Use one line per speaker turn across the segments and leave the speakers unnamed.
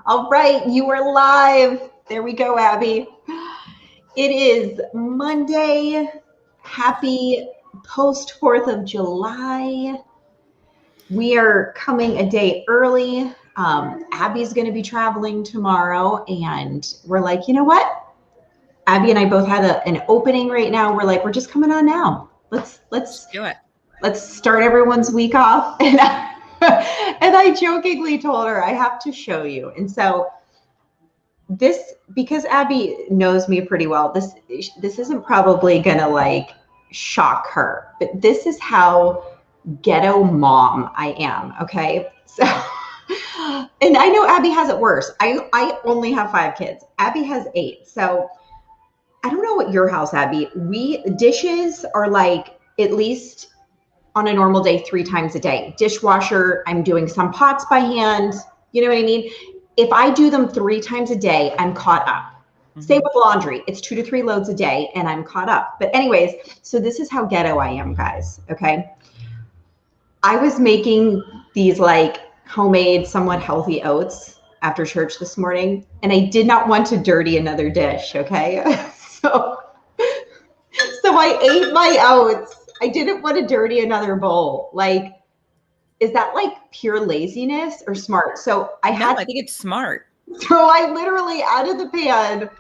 All right, you are live. There we go, Abby. It is Monday. Happy post 4th of July. We are coming a day early. Abby's going to be traveling tomorrow, and we're like, you know what? Abby and I both had an opening right now. We're like, we're just coming on now. Let's
do it.
Let's start everyone's week off. And I jokingly told her I have to show you. And so this, because Abby knows me pretty well, this isn't probably gonna like shock her, but this is how ghetto mom I am. Okay. So and I know Abby has it worse. I only have 5 kids. Abby has 8. So I don't know what your house, Abby. Dishes are like at least on a normal day 3 times a day. Dishwasher, I'm doing some pots by hand. You know what I mean? If I do them 3 times a day, I'm caught up. Mm-hmm. Same with laundry. It's 2 to 3 loads a day and I'm caught up. But anyways, so this is how ghetto I am, guys. Okay. I was making these like homemade, somewhat healthy oats after church this morning, and I did not want to dirty another dish. Okay. So I ate my oats. I didn't want to dirty another bowl. Like, is that like pure laziness or smart? So I
think it's smart.
So I literally out of the pan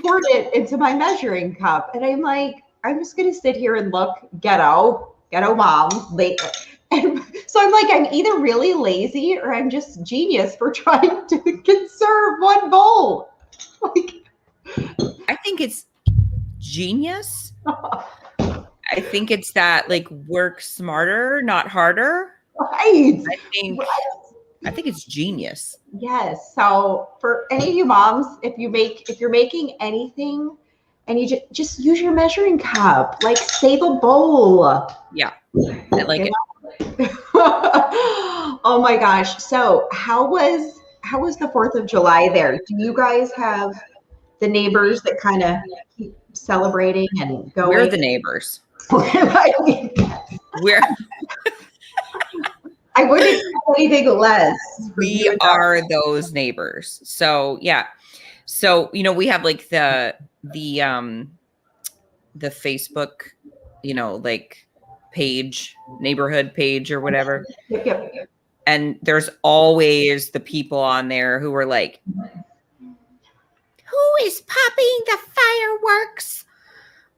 poured it into my measuring cup. And I'm like, I'm just going to sit here and look ghetto mom later. And so I'm like, I'm either really lazy or I'm just genius for trying to conserve one bowl. Like,
I think it's genius. I think it's that like work smarter, not harder.
Right.
I think it's genius.
Yes. So for any of you moms, if you're making anything and you just use your measuring cup, like save a bowl.
Yeah. I like it.
Oh my gosh. So how was the 4th of July there? Do you guys have the neighbors that kind of keep celebrating and going?
We're the neighbors.
I wouldn't say anything less.
We are those neighbors. So yeah. So we have like the Facebook, like page, neighborhood page or whatever.
Yep.
And there's always the people on there who are like, who is popping the fireworks?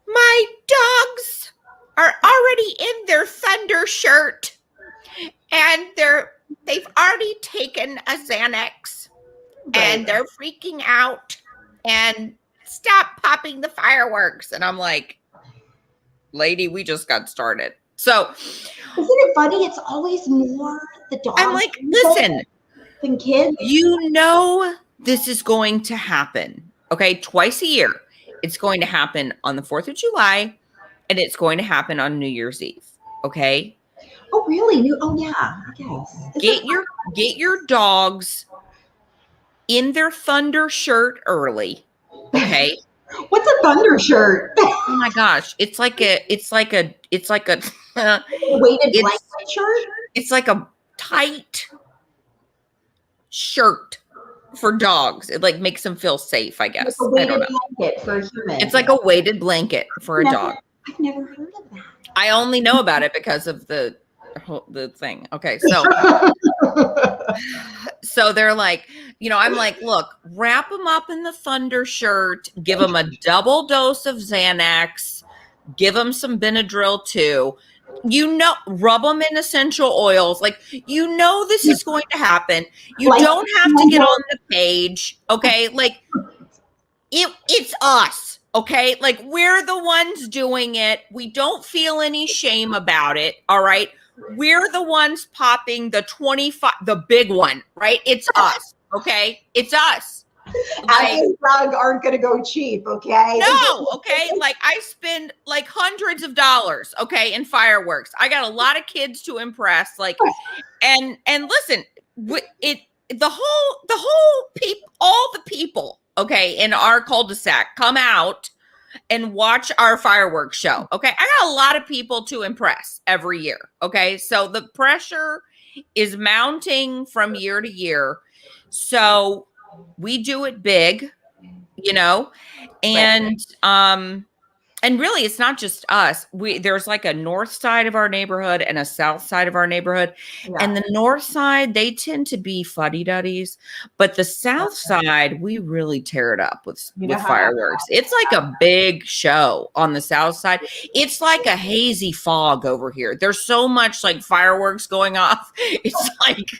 My dogs are already in their thunder shirt and they've already taken a Xanax and they're freaking out and stop popping the fireworks. And I'm like, lady, we just got started. So
isn't it funny? It's always more the dogs.
I'm like, listen,
than kids.
This is going to happen. Okay. Twice a year. It's going to happen on the 4th of July and it's going to happen on New Year's Eve. Okay.
Oh, really? Oh, yeah. I guess.
Get your dogs in their thunder shirt early. Okay.
What's a thunder shirt?
Oh my gosh. It's like a weighted
blanket shirt. It's
like a tight shirt for dogs. It like makes them feel safe, I guess.
Like a weighted blanket for a human.
It's like a weighted blanket for a dog.
I've never heard of that.
I only know about it because of the thing. Okay, so they're like, I'm like, look, wrap them up in the thunder shirt, give them a double dose of Xanax, give them some Benadryl too. Rub them in essential oils. Like, this is going to happen. You don't have to get on the page. Okay. Like it's us. Okay. Like we're the ones doing it. We don't feel any shame about it. All right. We're the ones popping the 25, the big one, right? It's us. Okay. It's us.
Like, dogs aren't going to go cheap, okay?
No, okay? Like, I spend, like, hundreds of dollars, okay, in fireworks. I got a lot of kids to impress, like, and listen, all the people, okay, in our cul-de-sac come out and watch our fireworks show, okay? I got a lot of people to impress every year, okay? So the pressure is mounting from year to year. So we do it big, you know, and really it's not just us. There's like a north side of our neighborhood and a south side of our neighborhood.
Yeah.
And the north side, they tend to be fuddy-duddies, but the south side, we really tear it up with fireworks. It's like a big show on the south side. It's like a hazy fog over here. There's so much like fireworks going off. It's like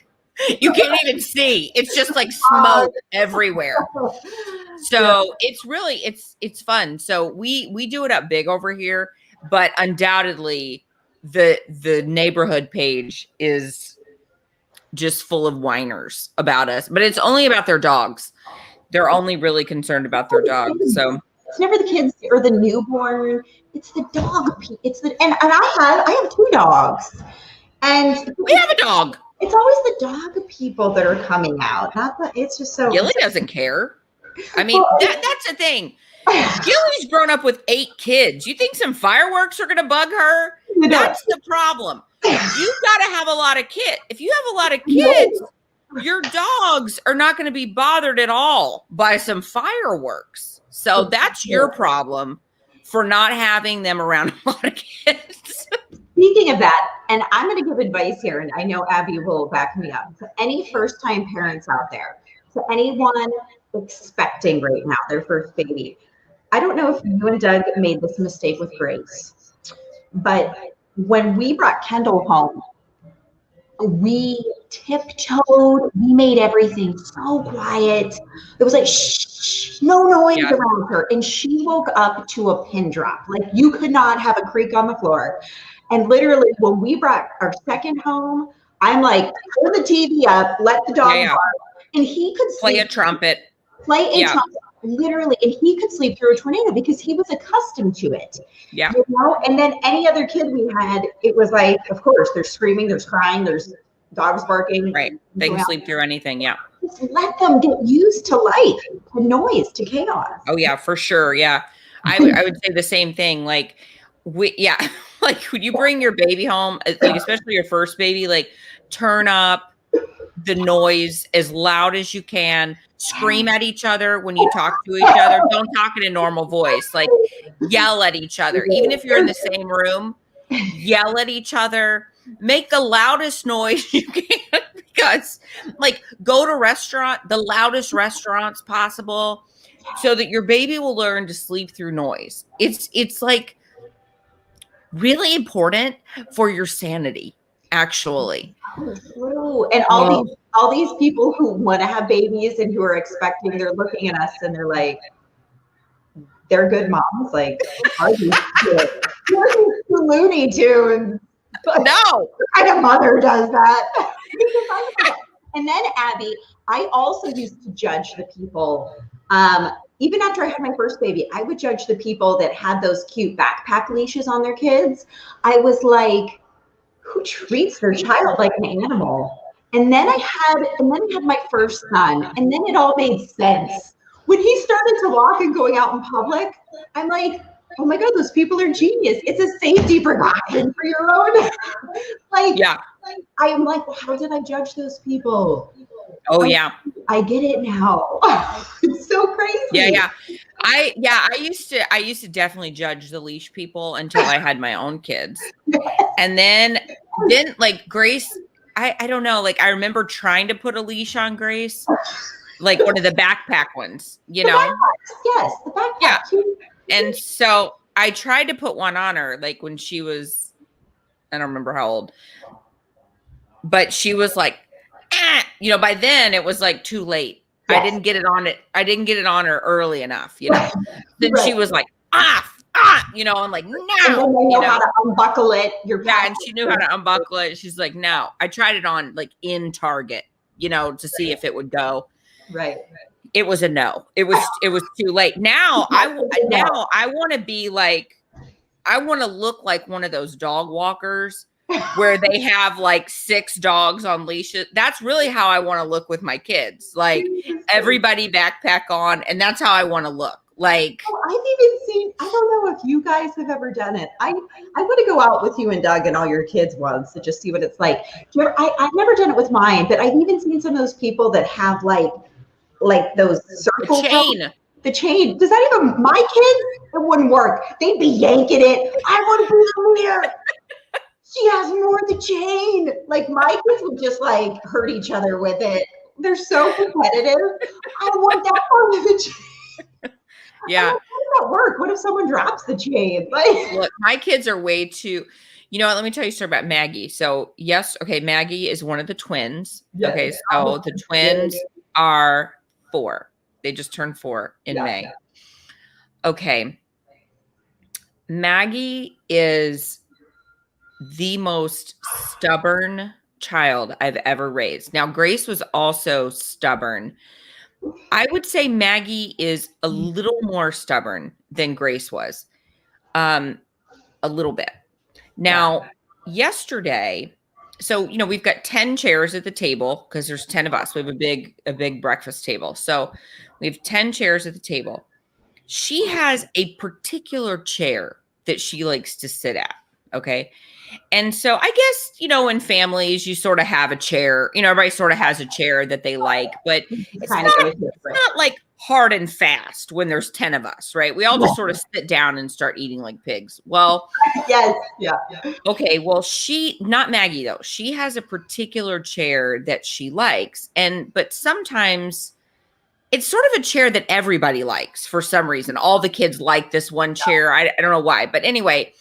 you can't even see. It's just like smoke everywhere. So it's really, it's fun. So we do it up big over here, but undoubtedly the neighborhood page is just full of whiners about us, but it's only about their dogs. They're only really concerned about their dogs. So
it's never the kids or the newborn. It's the dog. And I have 2 dogs, and
we have a dog.
It's always the dog people that are coming out. It's just so.
Gilly doesn't care. I mean, that's the thing. Gilly's grown up with 8 kids. You think some fireworks are going to bug her? That's the problem. You've got to have a lot of kids. If you have a lot of kids, your dogs are not going to be bothered at all by some fireworks. So that's your problem for not having them around a lot of kids.
Speaking of that, and I'm going to give advice here, and I know Abby will back me up. To any first-time parents out there, to anyone expecting right now their first baby, I don't know if you and Doug made this mistake with Grace, but when we brought Kendall home, we tiptoed. We made everything so quiet. It was like, shh, no noise around her. And she woke up to a pin drop. Like you could not have a creak on the floor. And literally when we brought our second home, I'm like, turn the TV up, let the dog bark. And he could
play a trumpet.
Literally, and he could sleep through a tornado because he was accustomed to it.
Yeah.
You know? And then any other kid we had, it was like, of course, there's screaming, there's crying, there's dogs barking.
Right. They can sleep through anything. Yeah.
Just let them get used to life, to noise, to chaos.
Oh yeah, for sure. Yeah. I would say the same thing. Like like when you bring your baby home, like especially your first baby, like turn up the noise as loud as you can. Scream at each other when you talk to each other. Don't talk in a normal voice. Like yell at each other. Even if you're in the same room, yell at each other. Make the loudest noise you can because like go to the loudest restaurants possible so that your baby will learn to sleep through noise. It's like really important for your sanity, actually.
True. And all these people who want to have babies and who are expecting, they're looking at us and they're like, they're good moms. Like, are you loony too? And
no,
what kind of mother does that? And then Abby, I also used to judge the people. Even after I had my first baby, I would judge the people that had those cute backpack leashes on their kids. I was like, who treats their child like an animal? And then I had my first son, and then it all made sense. When he started to walk and going out in public, I'm like, oh my God, those people are genius. It's a safety precaution for your own. I'm like, well, how did I judge those people?
Oh yeah.
I get it now. It's so crazy.
Yeah. I used to definitely judge the leash people until I had my own kids. And then like Grace, I don't know, like I remember trying to put a leash on Grace, like one of the backpack ones, you know?
Yes, the backpack.
Yeah. And so I tried to put one on her, like when she was, I don't remember how old, but she was like, you know, by then it was like too late. Yes. I didn't get it on her early enough, you know. Then she was like, you know, I'm like, no.
And then they know how to unbuckle it.
And she knew how to unbuckle it. She's like, no. I tried it on like in Target, you know, to see if it would go.
Right.
It was a no. It was too late. Now I want to be like, I want to look like one of those dog walkers where they have like 6 dogs on leashes. That's really how I want to look with my kids. Like everybody backpack on, and that's how I want to look. Like
I've even seen I don't know if you guys have ever done it. I want to go out with you and Doug and all your kids once to just see what it's like. I've never done it with mine, but I've even seen some of those people that have like those circle
chain.
The chain. Does that even, my kids, it wouldn't work. They'd be yanking it. I want to be the leader. She has more of the chain. Like my kids would just like hurt each other with it. They're so competitive. I want that part of the chain.
Yeah.
How does that work? What if someone drops the chain? Like,
look, my kids are way too, you know what, let me tell you a story about Maggie. So yes, okay, Maggie is one of the twins.
Yeah.
Okay, so the twins are 4. They just turned 4 in May. Yeah. Okay. Maggie is the most stubborn child I've ever raised. Now, Grace was also stubborn. I would say Maggie is a little more stubborn than Grace was. A little bit. Now, yesterday, so, you know, we've got 10 chairs at the table because there's 10 of us. We have a big breakfast table. So we have 10 chairs at the table. She has a particular chair that she likes to sit at. Okay. And so I guess, you know, in families, you sort of have a chair, you know, everybody sort of has a chair that they like, but it's not like hard and fast when there's 10 of us, right? We all just sort of sit down and start eating like pigs. Well,
yes. Yeah.
Okay. Well, not Maggie though. She has a particular chair that she likes. But sometimes it's sort of a chair that everybody likes for some reason. All the kids like this one chair. I don't know why, but anyway,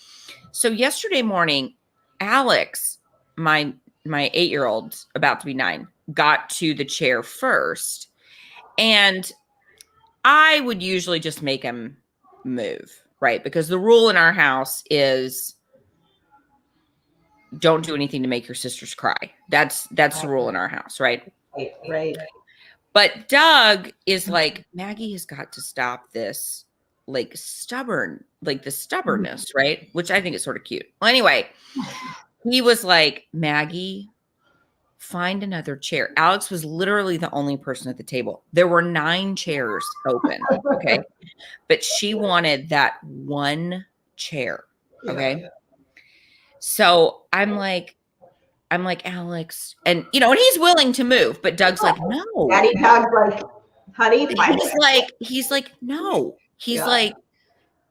so yesterday morning, Alex, my 8-year-old, about to be 9, got to the chair first. And I would usually just make him move, right? Because the rule in our house is don't do anything to make your sisters cry. That's the rule in our house, right?
Right.
But Doug is like, Maggie has got to stop this, like the stubbornness, right? Which I think is sort of cute. Well, anyway, he was like, Maggie, find another chair. Alex was literally the only person at the table. There were 9 chairs open. Okay. But she wanted that one chair. Okay. Yeah. So I'm like, Alex, and you know, and he's willing to move, but Doug's like, no.
Daddy Doug's like, honey,
he's like, no. He's like,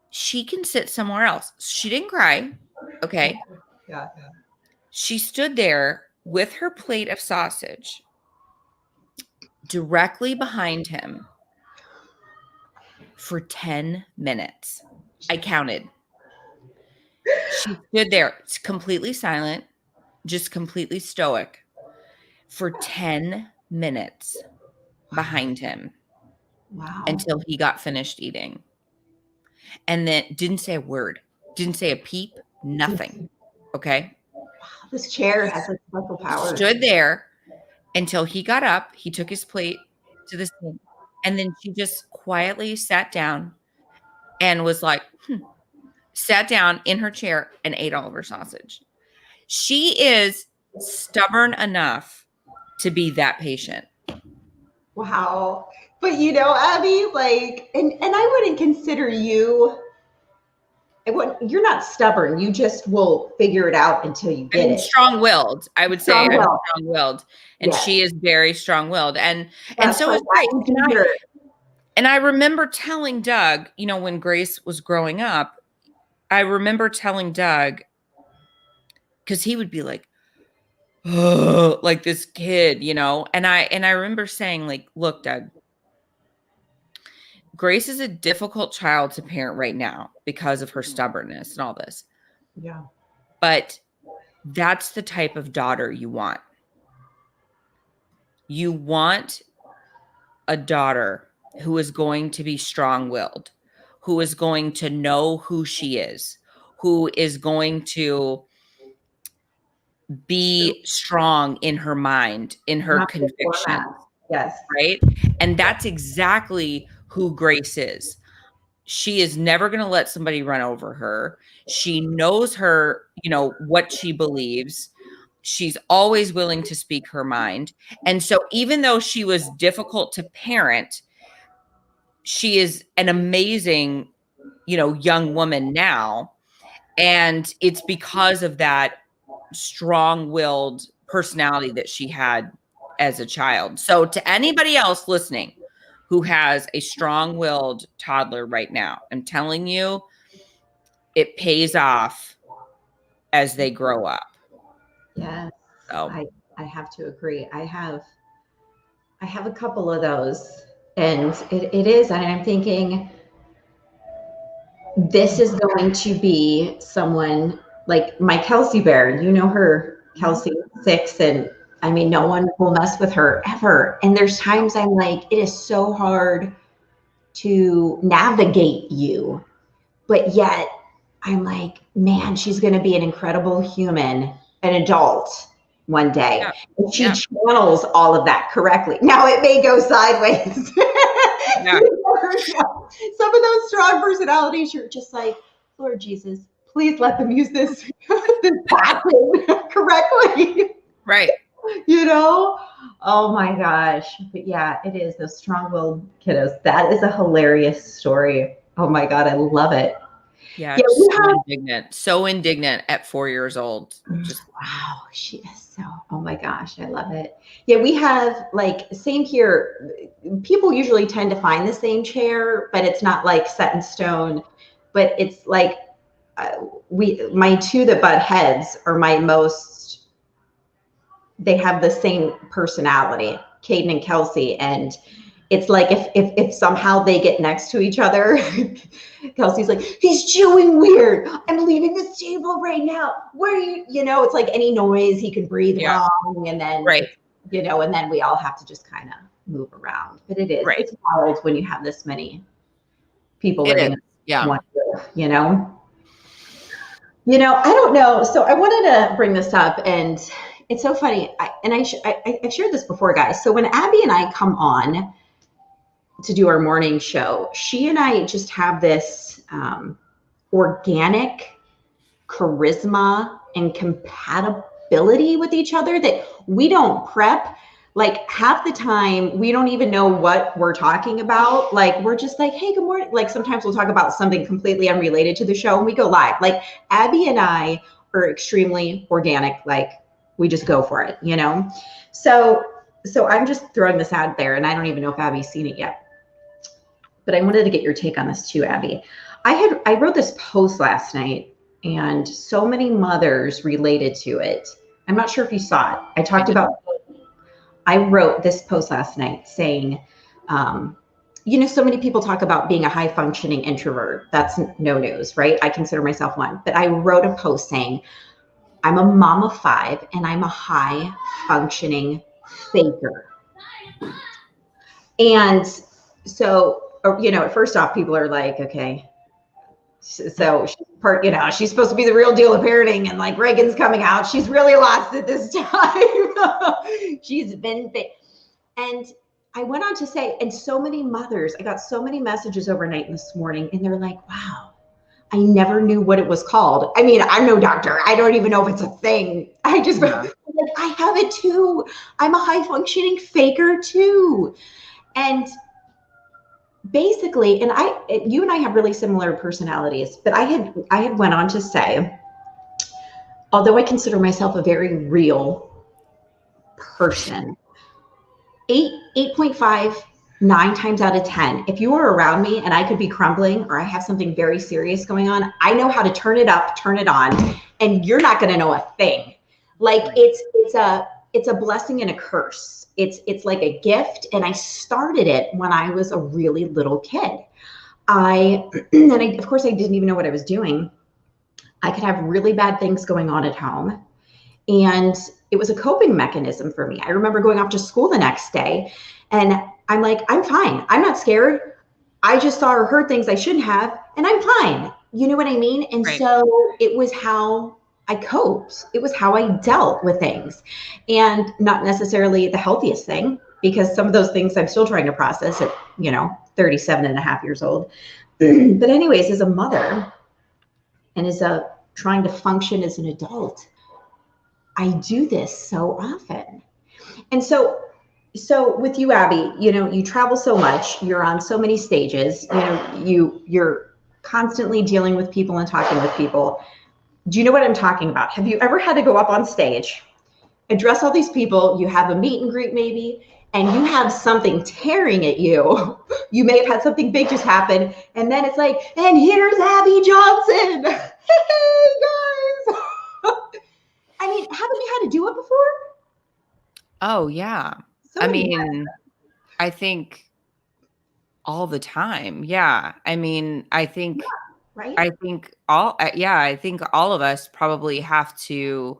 she can sit somewhere else. She didn't cry. Okay.
Yeah.
She stood there with her plate of sausage directly behind him for 10 minutes. I counted. She stood there, completely silent, just completely stoic for 10 minutes behind him.
Wow.
Until he got finished eating. And then didn't say a word, didn't say a peep, nothing. Okay.
Wow, this chair has a special power.
Stood there until he got up. He took his plate to the sink. And then she just quietly sat down and was like, sat down in her chair and ate all of her sausage. She is stubborn enough to be that patient.
Wow. But you know, Abby, like, and I wouldn't consider you, you're not stubborn. You just will figure it out until you get it.
Strong-willed. I would say I'm strong-willed. And she is very strong-willed. And so is Grace. And I remember telling Doug, you know, when Grace was growing up, I remember telling Doug, because he would be like, oh, like this kid, you know, and I remember saying, like, look, Doug, Grace is a difficult child to parent right now because of her stubbornness and all this.
Yeah.
But that's the type of daughter you want. You want a daughter who is going to be strong-willed, who is going to know who she is, who is going to be strong in her mind, in her conviction.
Yes.
Right. And that's exactly who Grace is. She is never going to let somebody run over her. She knows her, you know, what she believes. She's always willing to speak her mind. And so even though she was difficult to parent, she is an amazing young woman now. And it's because of that strong-willed personality that she had as a child. So to anybody else listening who has a strong-willed toddler right now, I'm telling you, it pays off as they grow up.
Yes.
So
I have to agree. I have a couple of those, and it is, and I'm thinking this is going to be someone like my Kelsey Bear. You know her, Kelsey, 6, and I mean, no one will mess with her ever. And there's times I'm like, it is so hard to navigate you, but yet I'm like, man, she's going to be an incredible human, an adult one day.
Yeah.
And she channels all of that correctly. Now it may go sideways.
Yeah.
Some of those strong personalities, you're just like, Lord Jesus, please let them use this passion correctly.
Right.
Oh my gosh. But yeah, it is those strong-willed kiddos. That is a hilarious story. Oh my God, I love it.
Yeah, so indignant at 4 years old. Just
wow, she is so, oh my gosh, I love it. Yeah, we have like, same here. People usually tend to find the same chair, but it's not like set in stone. But it's like my two that butt heads are my most, they have the same personality, Caden and Kelsey. And it's like if somehow they get next to each other, Kelsey's like, he's chewing weird. I'm leaving this table right now. Where are you? It's like any noise he can breathe wrong. And then, and then we all have to just kind of move around. But it is, it's wild when you have this many people living in one roof, I don't know. So I wanted to bring this up, and it's so funny. I've shared this before, guys. So when Abby and I come on to do our morning show, she and I just have this organic charisma and compatibility with each other that we don't prep. Like half the time, we don't even know what we're talking about. Like we're just like, hey, good morning. Like sometimes we'll talk about something completely unrelated to the show and we go live. Like Abby and I are extremely organic. Like we just go for it, So I'm just throwing this out there, and I don't even know if Abby's seen it yet. But I wanted to get your take on this too, Abby. I wrote this post last night, and so many mothers related to it. I'm not sure if you saw it. I wrote this post last night saying, so many people talk about being a high functioning introvert. That's no news, right? I consider myself one. But I wrote a post saying, I'm a mom of 5 and I'm a high functioning faker. And so, first off, people are like, okay, so she's supposed to be the real deal of parenting, and like Reagan's coming out. She's really lost it this time. She's been and I went on to say, and so many mothers, I got so many messages overnight this morning, and they're like, wow, I never knew what it was called. I mean, I'm no doctor. I don't even know if it's a thing. I just, I have it too. I'm a high functioning faker too. And basically, and you and I have really similar personalities, but I had went on to say, although I consider myself a very real person, 8.5, 9 times out of 10, if you are around me and I could be crumbling or I have something very serious going on, I know how to turn it up, turn it on, and you're not going to know a thing. Like it's a blessing and a curse. It's like a gift. And I started it when I was a really little kid. Of course I didn't even know what I was doing. I could have really bad things going on at home. And it was a coping mechanism for me. I remember going off to school the next day and I'm like, I'm fine. I'm not scared. I just saw or heard things I shouldn't have, and I'm fine. You know what I mean? And so it was how I coped. It was how I dealt with things, and not necessarily the healthiest thing, because some of those things I'm still trying to process at, 37 and a half years old. But anyways, as a mother and as trying to function as an adult, I do this so often. And so with you, Abby, you travel so much, you're on so many stages, you're constantly dealing with people and talking with people, do you know what I'm talking about? Have you ever had to go up on stage, address all these people, you have a meet and greet maybe, and you have something tearing at you. You may have had something big just happen, and then it's like, and here's Abby Johnson. Hey guys. I mean, haven't you had to do it before?
Oh yeah.
So
I
many
mean, I think all the time. Yeah. I mean, I think
times, right?
I think all yeah, I think all of us probably have to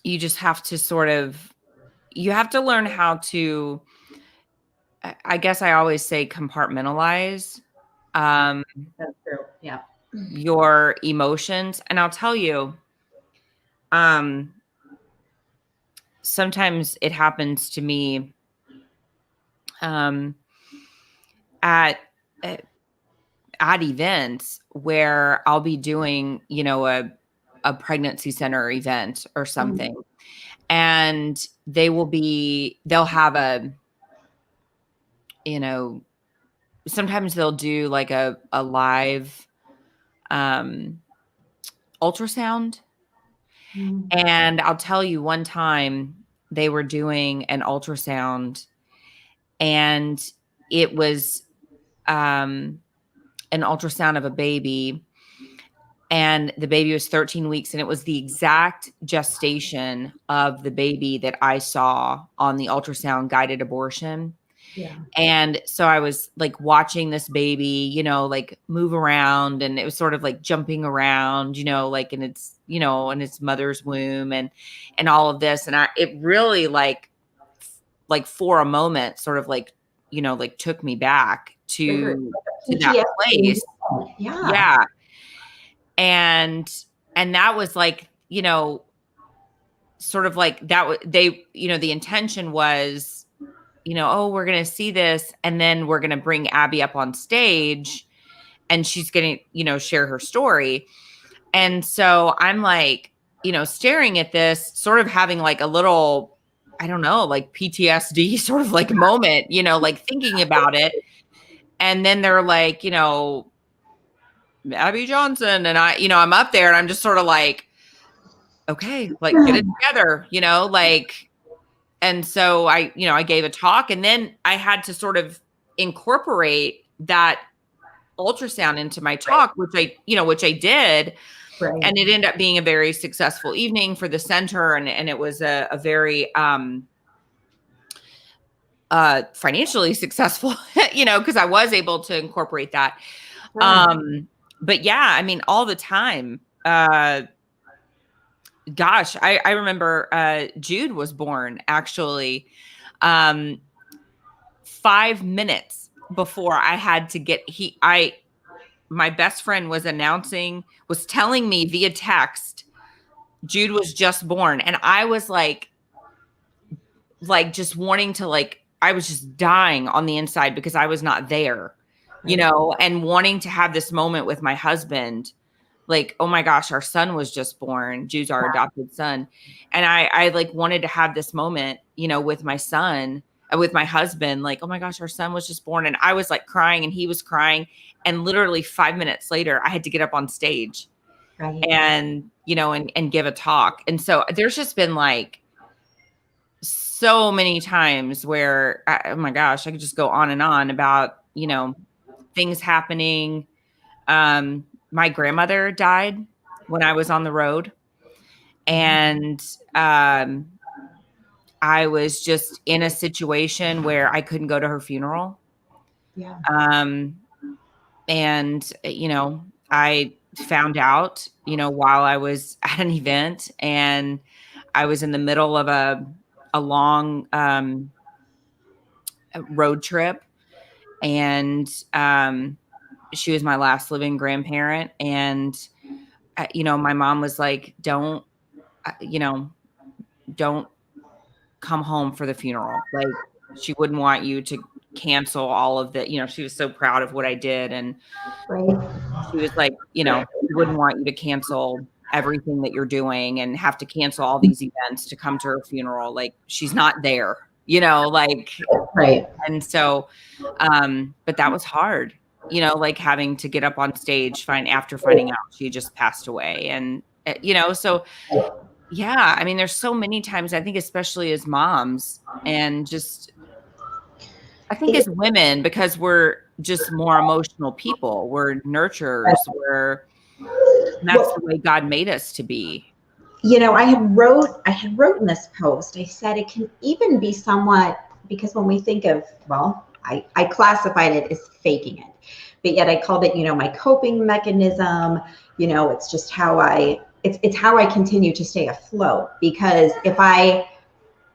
you just have to sort of you have to learn how to I guess I always say compartmentalize
That's true. Yeah.
your emotions. And I'll tell you, um, sometimes it happens to me um, at, at at events where I'll be doing, you know, a pregnancy center event or something, and they'll have a, you know, sometimes they'll do like a live ultrasound.
Mm.
And I'll tell you, one time they were doing an ultrasound, and it was an ultrasound of a baby, and the baby was 13 weeks, and it was the exact gestation of the baby that I saw on the ultrasound guided abortion.
Yeah.
And so I was like watching this baby, you know, like move around, and it was sort of like jumping around, you know, like in its, you know, in its mother's womb, and all of this. And it really like for a moment sort of like, you know, like took me back to that place.
Yeah.
Yeah. And that was like, you know, sort of like that they, you know, the intention was, you know, oh, we're going to see this, and then we're going to bring Abby up on stage, and she's going to, you know, share her story. And so I'm like, you know, staring at this, sort of having like a little, I don't know, like PTSD sort of like moment, you know, like thinking about it. And then they're like, you know, Abby Johnson. And I, you know, I'm up there and I'm just sort of like, okay, like get it together, you know, like. And so I, you know, I gave a talk, and then I had to sort of incorporate that ultrasound into my talk, which I did.
Right.
And it ended up being a very successful evening for the center. And it was a very financially successful, you know, because I was able to incorporate that. But yeah, I mean, all the time. Gosh, I remember Jude was born actually 5 minutes before I had to get my best friend was telling me via text, Jude was just born. And I was like just wanting to, like, I was just dying on the inside because I was not there, you know, and wanting to have this moment with my husband. Like, oh my gosh, our son was just born. Jude's our adopted son. And I like wanted to have this moment, you know, with my son, with my husband, like, oh my gosh, our son was just born. And I was like crying, and he was crying. And literally 5 minutes later, I had to get up on stage and, you know, and give a talk. And so there's just been like so many times where, oh my gosh, I could just go on and on about, you know, things happening. My grandmother died when I was on the road, and I was just in a situation where I couldn't go to her funeral.
Yeah.
And, you know, I found out, you know, while I was at an event, and I was in the middle of a long road trip, and she was my last living grandparent. And, you know, my mom was like, don't come home for the funeral. Like, she wouldn't want you to cancel all of the, you know, she was so proud of what I did. And she was like, you know, she wouldn't want you to cancel everything that you're doing and have to cancel all these events to come to her funeral. Like, she's not there, like,
Right.
and so, but that was hard, like having to get up on stage, after finding out she just passed away. And, so yeah, I mean, there's so many times, I think, especially as moms, and just, I think as women, because we're just more emotional people, we're nurturers, that's the way God made us to be.
I had wrote in this post, I said it can even be somewhat, because when we think of, well, I classified it as faking it, but yet I called it, my coping mechanism. It's just how it's how I continue to stay afloat, because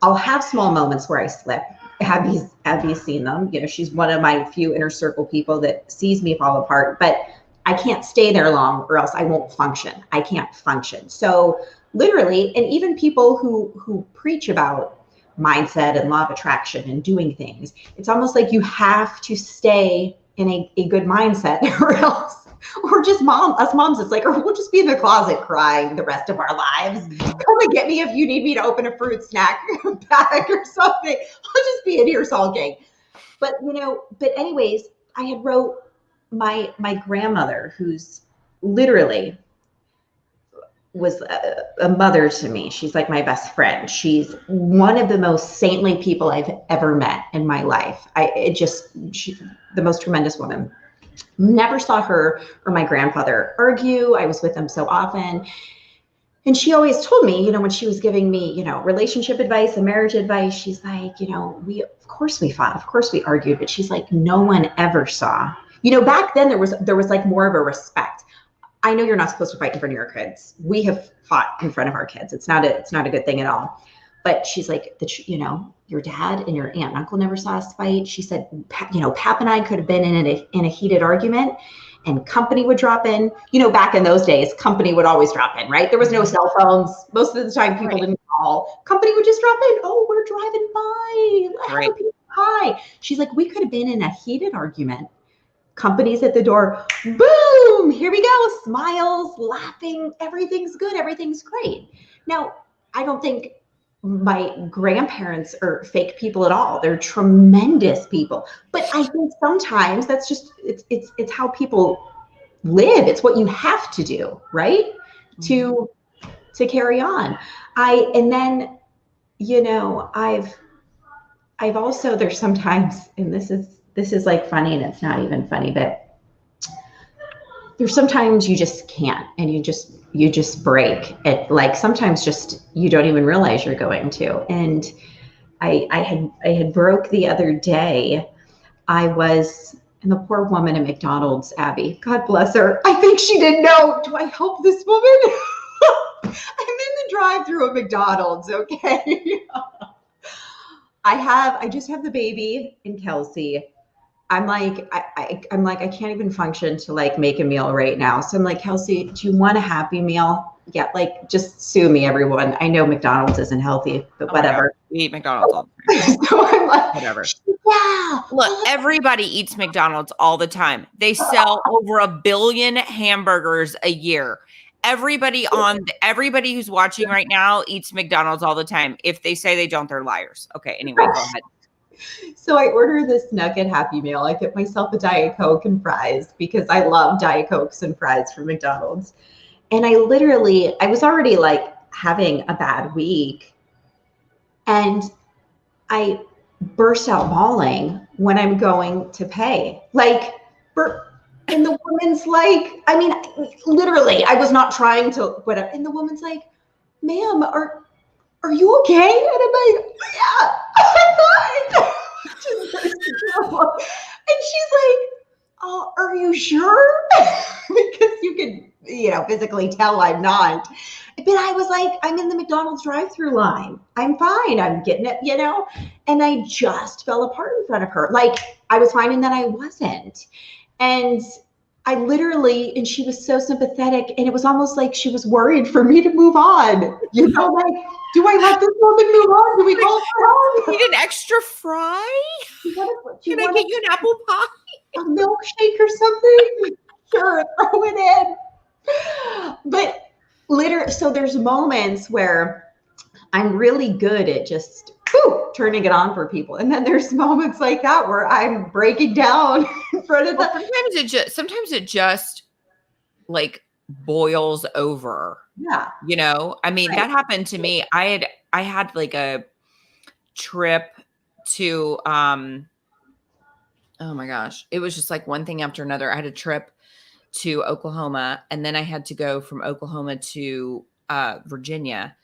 I'll have small moments where I slip. Abby's seen them. She's one of my few inner circle people that sees me fall apart, but I can't stay there long or else I won't function. I can't function. So literally, and even people who preach about mindset and law of attraction and doing things, it's almost like you have to stay in a good mindset or else, or just us moms, it's like, or we'll just be in the closet crying the rest of our lives. Come and get me if you need me to open a fruit snack bag or something. I'll just be in here sulking. But anyways, I had wrote my grandmother, who's literally was a mother to me. She's like my best friend. She's one of the most saintly people I've ever met in my life. She's the most tremendous woman. Never saw her or my grandfather argue. I was with them so often. And she always told me, when she was giving me, relationship advice and marriage advice, she's like, of course we fought, of course we argued, but she's like, no one ever saw, back then there was like more of a respect. I know you're not supposed to fight in front of your kids. We have fought in front of our kids. It's not a good thing at all. But she's like, your dad and your aunt and uncle never saw us fight. She said, Pap and I could have been in a heated argument, and company would drop in. Back in those days, company would always drop in, right? There was no cell phones. Most of the time, people didn't call. Company would just drop in. Oh, we're driving by.
Right.
Hi. She's like, we could have been in a heated argument. Company's at the door. Boom. Here we go. Smiles, laughing. Everything's good. Everything's great. Now, I don't think my grandparents are fake people at all. They're tremendous people. But I think sometimes that's just, it's how people live. It's what you have to do, right? To carry on. And then, I've also, there's sometimes, and this is like funny, and it's not even funny, but there's sometimes you just can't, and you just break it. Like sometimes just, you don't even realize you're going to. And I had broke the other day. And the poor woman at McDonald's, Abby, God bless her. I think she didn't know. Do I help this woman? I'm in the drive-thru at McDonald's. Okay. I just have the baby and Kelsey. I'm like, I can't even function to like make a meal right now. So I'm like, Kelsey, do you want a Happy Meal? Yeah, like just sue me, everyone. I know McDonald's isn't healthy, but whatever.
We eat McDonald's all the time.
So I'm like,
whatever.
Yeah.
Look, everybody eats McDonald's all the time. They sell over 1 billion hamburgers a year. Everybody who's watching right now eats McDonald's all the time. If they say they don't, they're liars. Okay, anyway, go ahead.
So I order this nugget Happy Meal. I get myself a Diet Coke and fries because I love Diet Cokes and fries from McDonald's. And I was already like having a bad week. And I burst out bawling when I'm going to pay. And the woman's like, I mean, literally, I was not trying to, whatever. And the woman's like, ma'am, are you okay? And I'm like, yeah, I'm fine. And she's like, oh, are you sure? Because you can, physically tell I'm not. But I was like, I'm in the McDonald's drive-thru line. I'm fine. I'm getting it, And I just fell apart in front of her. Like I was fine, and then I wasn't. And I literally, and she was so sympathetic, and it was almost like she was worried for me to move on. Like, do I let this woman move on? Do we call her home?
Need an extra fry? Can I get you an apple pie?
A milkshake or something? Sure, throw it in. But literally, so there's moments where I'm really good at just whew, turning it on for people. And then there's moments like that where I'm breaking down in front of
Well,
them.
sometimes it just like boils over.
Yeah.
You know, I mean,
Right.
that happened to me. I had like a trip to oh my gosh, it was just like one thing after another. I had a trip to Oklahoma, and then I had to go from Oklahoma to Virginia.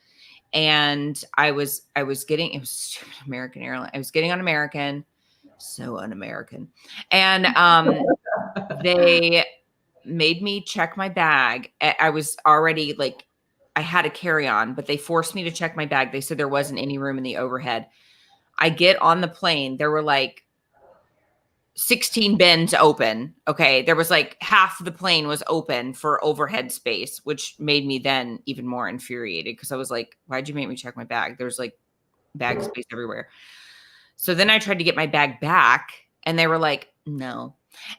And I was getting, it was stupid American Airlines. I was getting on American, so un-American. And they made me check my bag. I was already like, I had a carry-on, but they forced me to check my bag. They said there wasn't any room in the overhead. I get on the plane. There were like 16 bins open. Okay. There was like half the plane was open for overhead space, which made me then even more infuriated because I was like, why'd you make me check my bag? There's like bag space everywhere. So then I tried to get my bag back and they were like, no.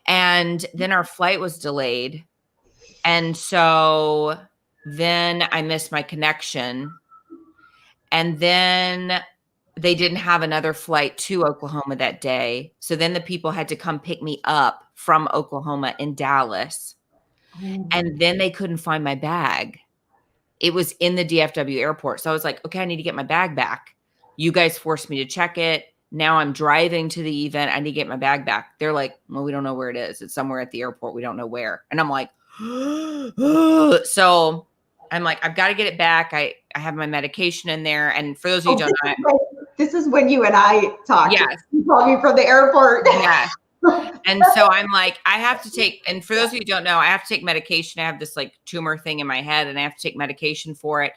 And then our flight was delayed. And so then I missed my connection. And then they didn't have another flight to Oklahoma that day. So then the people had to come pick me up from Oklahoma in Dallas. And then they couldn't find my bag. It was in the DFW airport. So I was like, okay, I need to get my bag back. You guys forced me to check it. Now I'm driving to the event. I need to get my bag back. They're like, well, we don't know where it is. It's somewhere at the airport. We don't know where. And I'm like, so I'm like, I've got to get it back. I have my medication in there. And for those of you who don't know,
this is when you and I talked.
Yes.
You called me from the airport.
Yes. And so I'm like, I have to take, and for those of you who don't know, I have to take medication. I have this like tumor thing in my head and I have to take medication for it.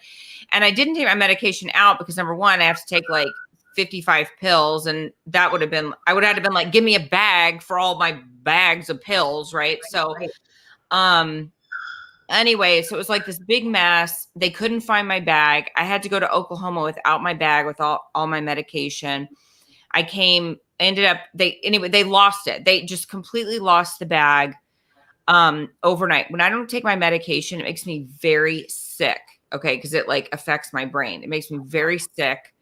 And I didn't take my medication out because number one, I have to take like 55 pills. And that would have been, I would have been like, give me a bag for all my bags of pills. Right. So, anyway, so it was like this big mess. They couldn't find my bag. I had to go to Oklahoma without my bag, with all my medication. They lost it. They just completely lost the bag overnight. When I don't take my medication, it makes me very sick. Okay. Cause it like affects my brain. It makes me very sick.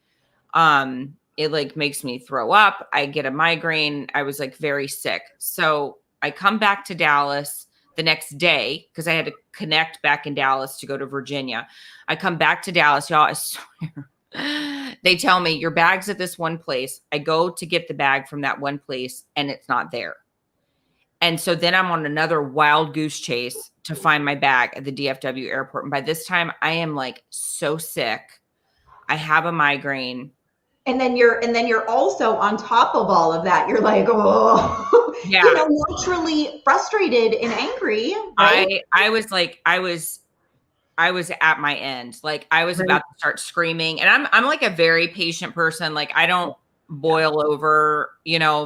It like makes me throw up. I get a migraine. I was like very sick. So I come back to Dallas the next day because I had to connect back in Dallas to go to Virginia. I come back to Dallas, y'all. I swear. They tell me your bag's at this one place. I go to get the bag from that one place and it's not there. And so then I'm on another wild goose chase to find my bag at the DFW airport. And by this time I am like so sick. I have a migraine.
And then you're also on top of all of that. You're like, oh,
yeah,
naturally frustrated and angry. Right?
I was at my end. Like I was about to start screaming, and I'm like a very patient person. Like I don't boil over,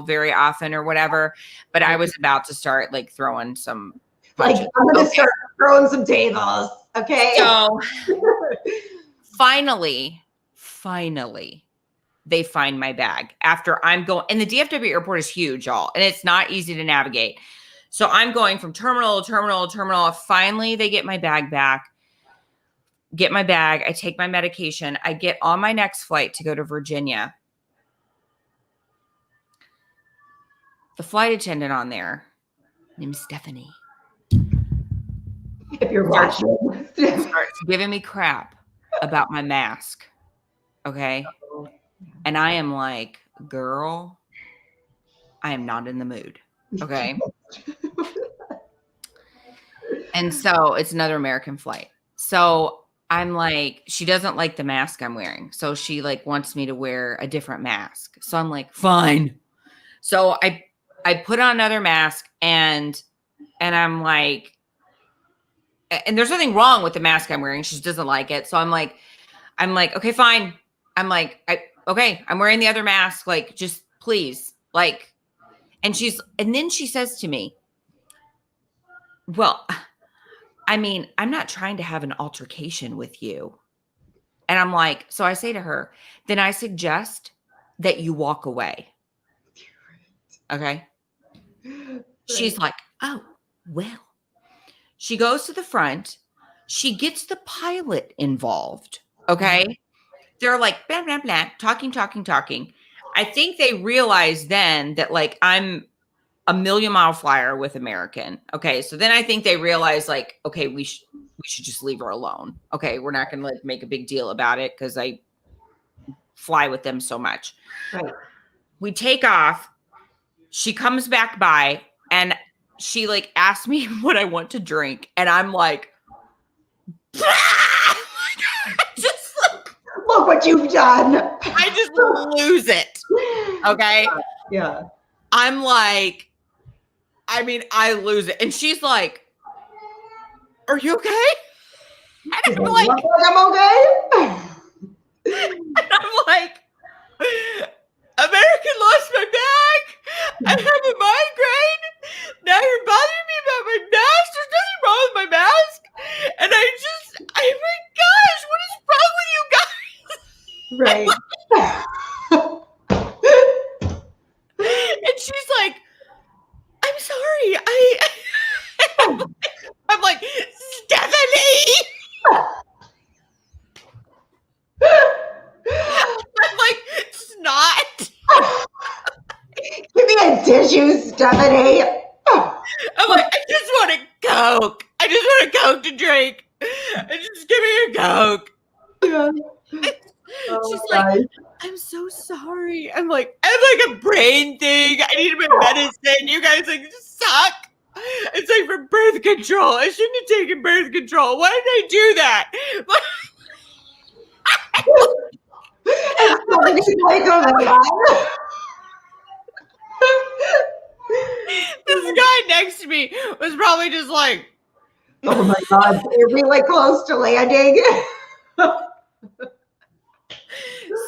very often or whatever, but I was about to start like throwing some punches.
Like I'm going to start throwing some tables. Okay.
So finally, they find my bag after I'm going, and the DFW airport is huge, y'all, and it's not easy to navigate. So I'm going from terminal to terminal to terminal. Finally, they get my bag back. Get my bag. I take my medication. I get on my next flight to go to Virginia. The flight attendant on there, named Stephanie,
if you're watching,
starts giving me crap about my mask. Okay. And I am like, girl, I am not in the mood. Okay. And so it's another American flight. So I'm like, she doesn't like the mask I'm wearing. So she like wants me to wear a different mask. So I'm like, fine. So I put on another mask and I'm like, and there's nothing wrong with the mask I'm wearing. She just doesn't like it. So I'm like, okay, fine. I'm like, okay, I'm wearing the other mask. Like, just please. Like, and then she says to me, well, I mean, I'm not trying to have an altercation with you. And I'm like, so I say to her, then I suggest that you walk away. Okay. She's like, oh, well. She goes to the front. She gets the pilot involved. Okay. they're like, blah, blah, blah, talking. I think they realize then that like I'm a million-mile flyer with American. Okay. So then I think they realize like, okay, we should just leave her alone. Okay. We're not going to like make a big deal about it because I fly with them so much.
Right.
We take off. She comes back by and she like asked me what I want to drink. And I'm like, just like,
look what you've done.
I just lose it. Okay.
Yeah.
I'm like, I mean, I lose it. And she's like, are you okay? And I'm like,
I'm okay.
and I'm like, American lost my bag. I have a migraine. Now you're bothering me about my mask. There's nothing wrong with my mask. And oh my gosh, what is wrong with you guys?
Right.
And she's like, I'm sorry. I'm like, Stephanie. I'm like, snot.
Give me a tissue, Stephanie.
I'm like, I just want a Coke. I just want a Coke to drink. Just give me a Coke.
Yeah.
She's like, I'm so sorry. I'm like, I have like a brain thing. I need my medicine. You guys like suck. It's like for birth control. I shouldn't have taken birth control. Why did I do that? This guy next to me was probably just like,
oh my God, they're really close to landing.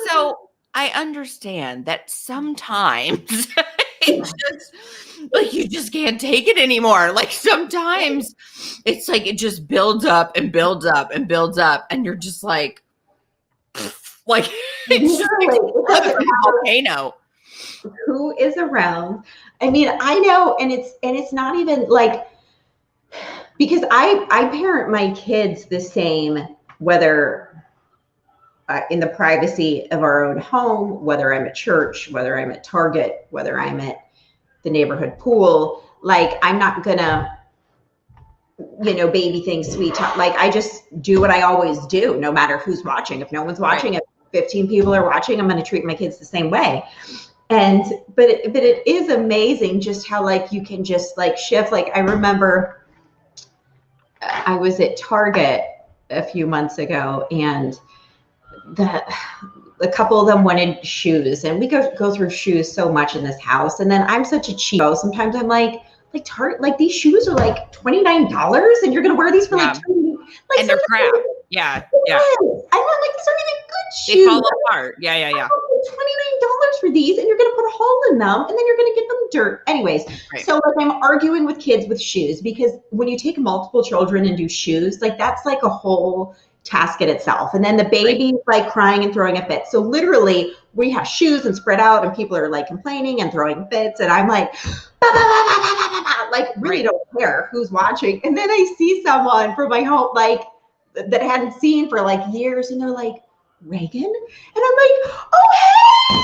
So I understand that sometimes it's just like you just can't take it anymore. Like sometimes it's like it just builds up and builds up and builds up, and you're just like it's just like a volcano.
Who is around? I mean, I know, and it's not even like, because I parent my kids the same, whether in the privacy of our own home, whether I'm at church, whether I'm at Target, whether I'm at the neighborhood pool. Like, I'm not gonna, baby things, sweet talk. Like, I just do what I always do, no matter who's watching. If no one's watching, if 15 people are watching, I'm going to treat my kids the same way. But it is amazing just how like you can just like shift. Like, I remember I was at Target a few months ago, and a couple of them wanted shoes, and we go through shoes so much in this house. And then I'm such a cheapo. Sometimes I'm like Target, like these shoes are like $29, and you're gonna wear these for like
and they're crap. Yeah.
I'm not like, these aren't even good shoes.
They fall apart. Yeah.
$29 for these, and you're gonna put a hole in them, and then you're gonna get them dirt. Anyways, so like I'm arguing with kids with shoes, because when you take multiple children and do shoes, like that's like a whole task in itself. And then the baby's like crying and throwing a fit. So literally we have shoes and spread out, and people are like complaining and throwing fits, and I'm like, bah, bah, bah, bah, bah, bah, bah, like really don't care who's watching. And then I see someone from my home, like that I hadn't seen for like years, and they're like, Reagan? And I'm like, oh, hey!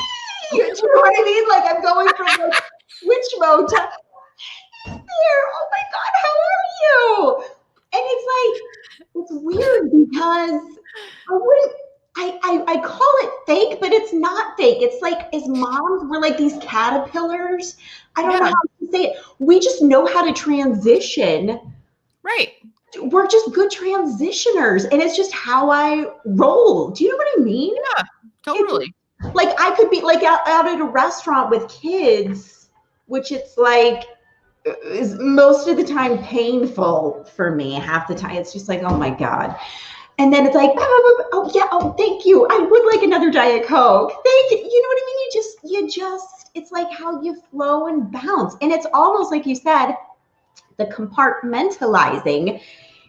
Do you know what I mean? Like, I'm going from like witch mode to there. Oh my God, how are you? And it's like, it's weird because I call it fake, but it's not fake. It's like, as moms, we're like these caterpillars. I don't know how to say it. We just know how to transition.
Right.
We're just good transitioners, and it's just how I roll. Do you know what I mean?
Yeah, totally.
Like, I could be like out at a restaurant with kids, which it's like is most of the time painful for me. Half the time it's just like, oh my God. And then it's like, oh yeah, oh thank you, I would like another Diet Coke, thank you. You know what I mean? You just it's like how you flow and bounce. And it's almost like you said, the compartmentalizing.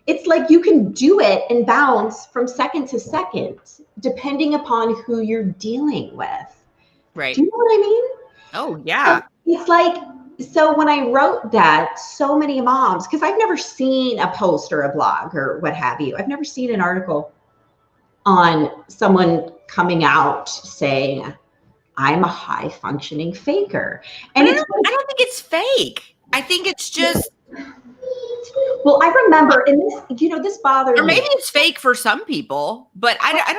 It's like you can do it and bounce from second to second, depending upon who you're dealing with.
Right.
Do you know what I mean?
Oh, yeah.
It's like, so when I wrote that, so many moms, because I've never seen a post or a blog or what have you. I've never seen an article on someone coming out saying, I'm a high functioning faker. And
I don't think it's fake. I think it's just,
well, I remember, and this, this bothered
or maybe
me.
it's fake for some people, but I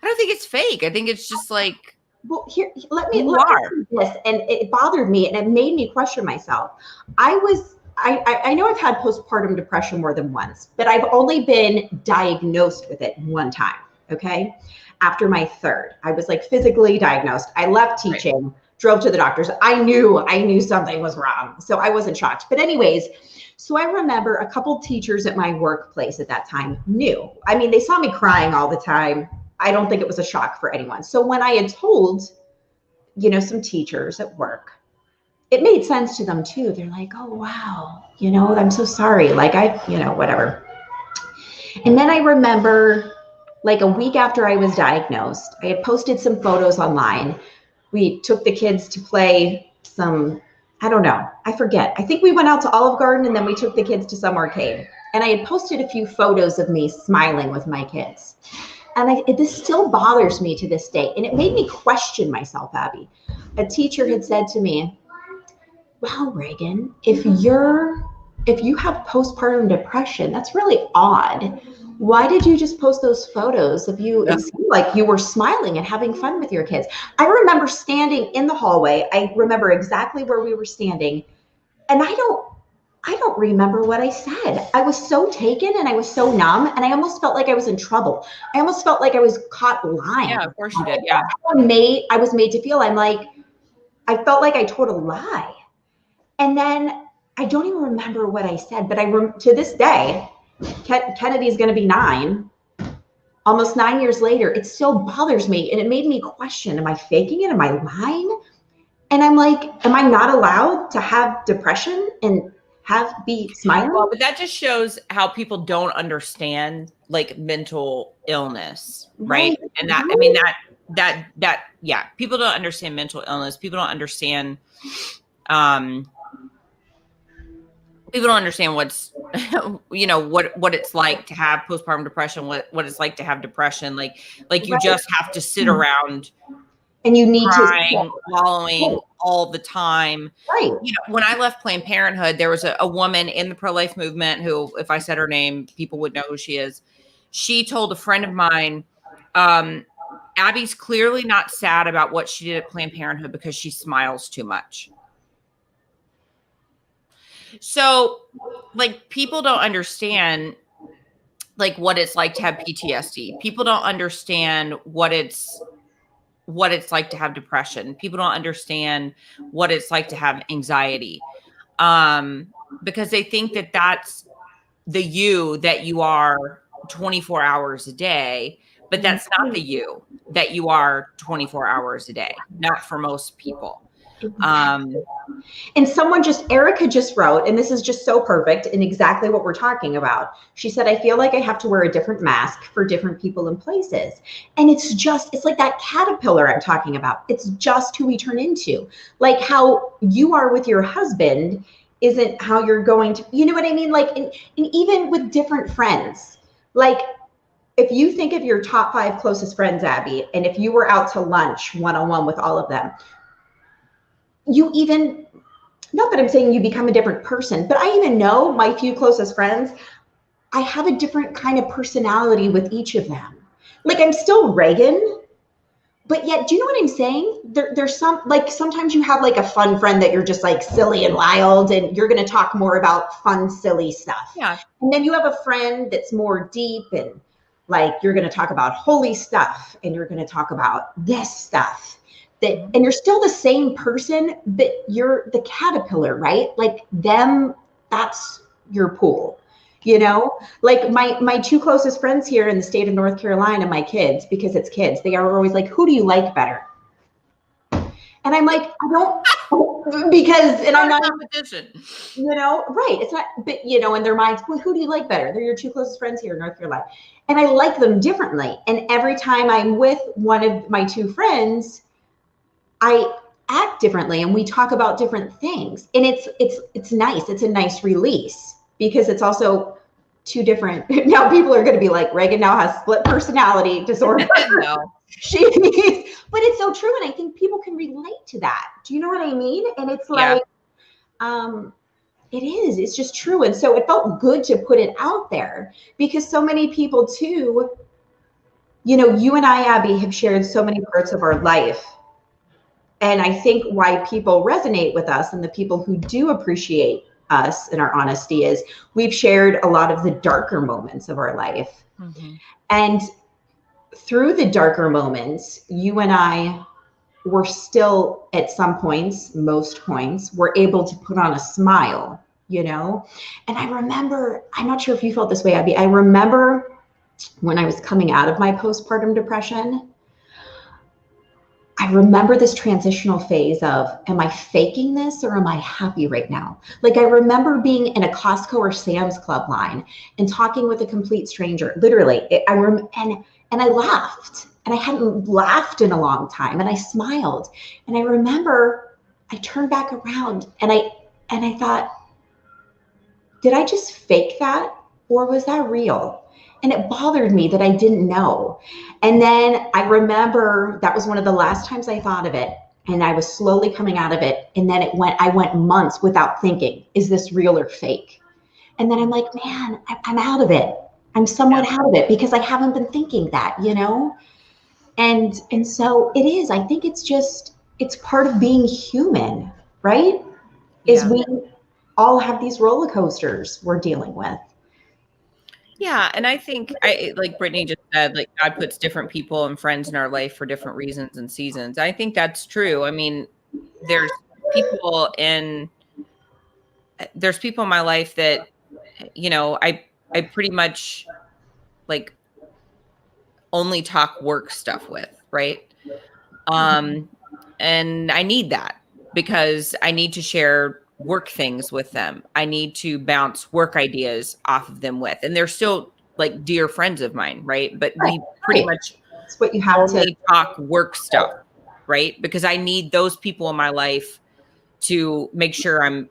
don't think it's fake. I think it's just like,
well, here, let me
you
say
are.
this, and it bothered me, and it made me question myself. I know I've had postpartum depression more than once, but I've only been diagnosed with it one time. Okay. After my third, I was like physically diagnosed. I left teaching, drove to the doctors. I knew something was wrong. So I wasn't shocked. But anyways, so I remember a couple teachers at my workplace at that time knew. I mean, they saw me crying all the time. I don't think it was a shock for anyone. So when I had told, some teachers at work, it made sense to them too. They're like, oh, wow, I'm so sorry. Like whatever. And then I remember like a week after I was diagnosed, I had posted some photos online. We took the kids to play some, I don't know, I forget. I think we went out to Olive Garden and then we took the kids to some arcade. And I had posted a few photos of me smiling with my kids. And this still bothers me to this day. And it made me question myself, Abby. A teacher had said to me, wow, Reagan, if you have postpartum depression, that's really odd. Why did you just post those photos of you? It seemed like you were smiling and having fun with your kids. I remember standing in the hallway. I remember exactly where we were standing. And I don't remember what I said. I was so taken and I was so numb and I almost felt like I was in trouble. I almost felt like I was caught lying.
Yeah, of course you did. Yeah.
I was made to feel. I felt like I told a lie. And then I don't even remember what I said, but to this day, Kennedy's going to be 9, almost 9 years later. It still bothers me. And it made me question, am I faking it? Am I lying? And I'm like, am I not allowed to have depression and be smiling?
Well, but that just shows how people don't understand like mental illness, right? And that, I mean, yeah, people don't understand mental illness. People don't understand, what's, what it's like to have postpartum depression, what it's like to have depression. Like you just have to sit around
and you need
crying, wallowing all the time.
Right.
When I left Planned Parenthood, there was a woman in the pro-life movement who, if I said her name, people would know who she is. She told a friend of mine, Abby's clearly not sad about what she did at Planned Parenthood because she smiles too much. So, like, people don't understand, like, what it's like to have PTSD. People don't understand what it's like to have depression. People don't understand what it's like to have anxiety, because they think that that's the you that you are 24 hours a day, but that's not the you that you are 24 hours a day. Not for most people.
And Erica just wrote, and this is just so perfect and exactly what we're talking about. She said, I feel like I have to wear a different mask for different people and places. And it's like that caterpillar I'm talking about. It's just who we turn into. Like how you are with your husband isn't how you're going to, you know what I mean? Like, and even with different friends, like if you think of your top 5 closest friends, Abby, and if you were out to lunch one-on-one with all of them, not that I'm saying you become a different person, but I even know my few closest friends, I have a different kind of personality with each of them. Like I'm still Reagan, but yet, do you know what I'm saying? There's some, like sometimes you have like a fun friend that you're just like silly and wild and you're going to talk more about fun, silly stuff.
Yeah.
And then you have a friend that's more deep and like you're going to talk about holy stuff and you're going to talk about this stuff. And you're still the same person, but you're the caterpillar, right? Like them, that's your pool, like my 2 closest friends here in the state of North Carolina, my kids, because it's kids, they are always like, who do you like better? And I'm like, I don't, because, and I'm not
competition,
right. It's not, but in their minds, well, who do you like better? They're your 2 closest friends here in North Carolina. And I like them differently. And every time I'm with one of my 2 friends, I act differently and we talk about different things. And it's nice. It's a nice release because it's also 2 different. Now people are going to be like, Reagan now has split personality disorder.
No.
But it's so true. And I think people can relate to that. Do you know what I mean? And it's
Yeah.
like, it's just true. And so it felt good to put it out there because so many people too, you know, you and I, Abby, have shared so many parts of our life. And I think why people resonate with us and the people who do appreciate us and our honesty is we've shared a lot of the darker moments of our life.
Mm-hmm.
And through the darker moments, you and I were still at some points, most points, were able to put on a smile, you know? And I remember, I'm not sure if you felt this way, Abby. I remember when I was coming out of my postpartum depression, I remember this transitional phase of, am I faking this or am I happy right now? Like I remember being in a Costco or Sam's Club line and talking with a complete stranger, literally. And I laughed and I hadn't laughed in a long time and I smiled. And I remember I turned back around and I thought, did I just fake that or was that real? And it bothered me that I didn't know. And then I remember that was one of the last times I thought of it. And I was slowly coming out of it. And then I went months without thinking, is this real or fake? And then I'm like, man, I'm out of it. I'm somewhat out of it because I haven't been thinking that, you know? And so it is, I think it's part of being human, right? Is we all have these roller coasters we're dealing with.
Yeah. And I think like Brittany just said, like God puts different people and friends in our life for different reasons and seasons. I think that's true. I mean, there's people in my life that, you know, I pretty much like only talk work stuff with, right? And I need that because I need to share work things with them. I need to bounce work ideas off of them with, and they're still like dear friends of mine, right? But we pretty much
it's what you have to
talk work stuff, right? Because I need those people in my life to make sure I'm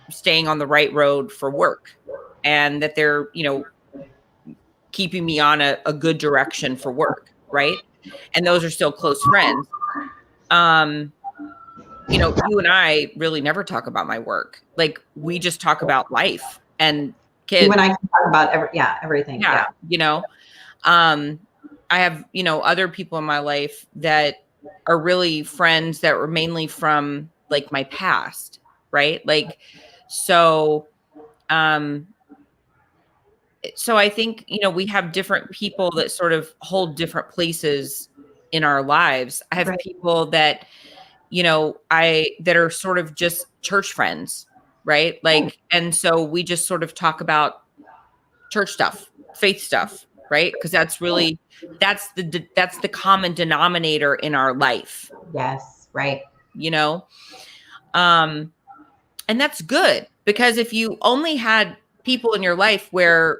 staying on the right road for work and that they're, you know, keeping me on a good direction for work, right? And those are still close friends. You know, you and I really never talk about my work. Like we just talk about life and kids.
You and I can talk about everything.
Yeah. You know, I have, you know, other people in my life that are really friends that were mainly from like my past, right? Like, so I think, you know, we have different people that sort of hold different places in our lives. I have people that, you know, that are sort of just church friends, right? Like, and so we just sort of talk about church stuff, faith stuff, right? Because that's really, that's the common denominator in our life.
Yes, right.
You know, and that's good because if you only had people in your life where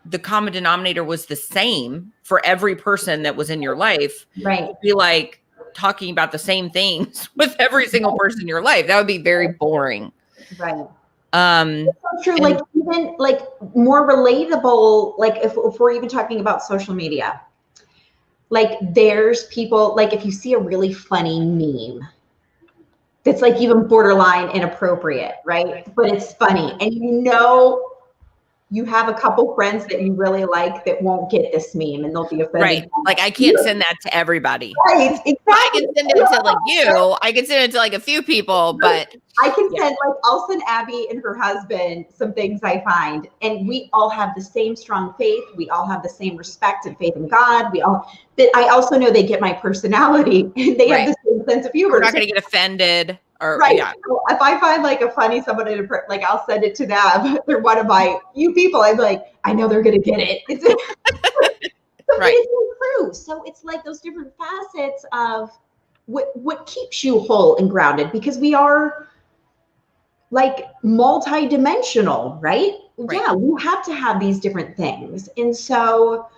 the common denominator was the same for every person that was in your life,
right?
It'd be like talking about the same things with every single person in your life. That would be very boring.
Right. It's true. Like even like more relatable, like if we're even talking about social media, like there's people, like if you see a really funny meme that's like even borderline inappropriate, right? But it's funny. And you know, you have a couple friends that you really like that won't get this meme and they'll be offended.
Right. Like I can't send that to everybody.
Right. Exactly.
I can send it to like you. I can send it to like a few people, but
I can send like I'll send Abby and her husband some things I find. And we all have the same strong faith. We all have the same respect and faith in God. But I also know they get my personality and they have the same sense of humor.
We're not gonna get offended. Or,
So if I find like a funny somebody to like, I'll send it to them. They're one of my people. I'm like, I know they're gonna get it. It's true. So it's like those different facets of what keeps you whole and grounded because we are like multi-dimensional, right? Yeah, we have to have these different things, and so.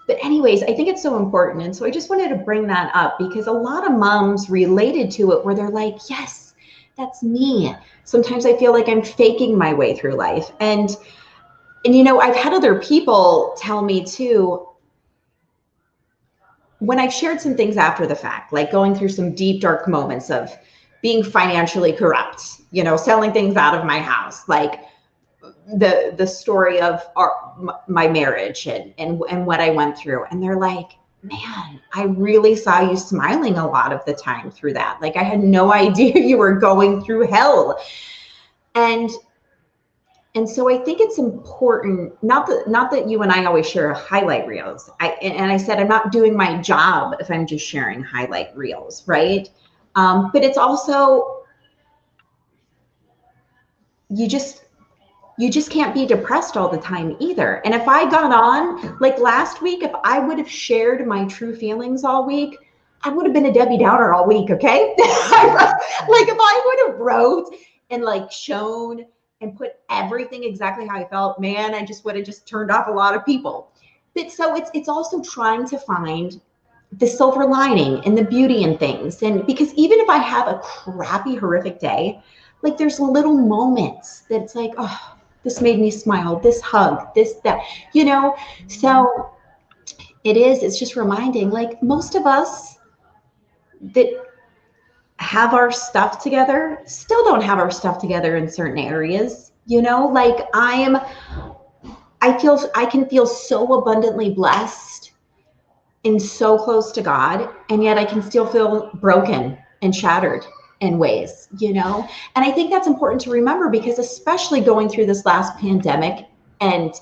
But anyways, I think it's so important. And so I just wanted to bring that up because a lot of moms related to it where they're like, yes, that's me. Sometimes I feel like I'm faking my way through life. And you know, I've had other people tell me too, when I've shared some things after the fact, like going through some deep, dark moments of being financially corrupt, you know, selling things out of my house, like the story of my marriage and what I went through. And they're like, man, I really saw you smiling a lot of the time through that. Like I had no idea you were going through hell. And so I think it's important, not that you and I always share highlight reels. I said, I'm not doing my job if I'm just sharing highlight reels, right? But it's also, you just can't be depressed all the time either. And if I got on, like last week, if I would have shared my true feelings all week, I would have been a Debbie Downer all week, okay? Like if I would have wrote and like shown and put everything exactly how I felt, man, I just would have just turned off a lot of people. But so it's also trying to find the silver lining and the beauty in things. And because even if I have a crappy, horrific day, like there's little moments that it's like, oh, this made me smile, this hug, this, that, you know? So it's just reminding, like most of us that have our stuff together still don't have our stuff together in certain areas, you know, like I can feel so abundantly blessed and so close to God, and yet I can still feel broken and shattered in ways, you know? And I think that's important to remember, because especially going through this last pandemic, and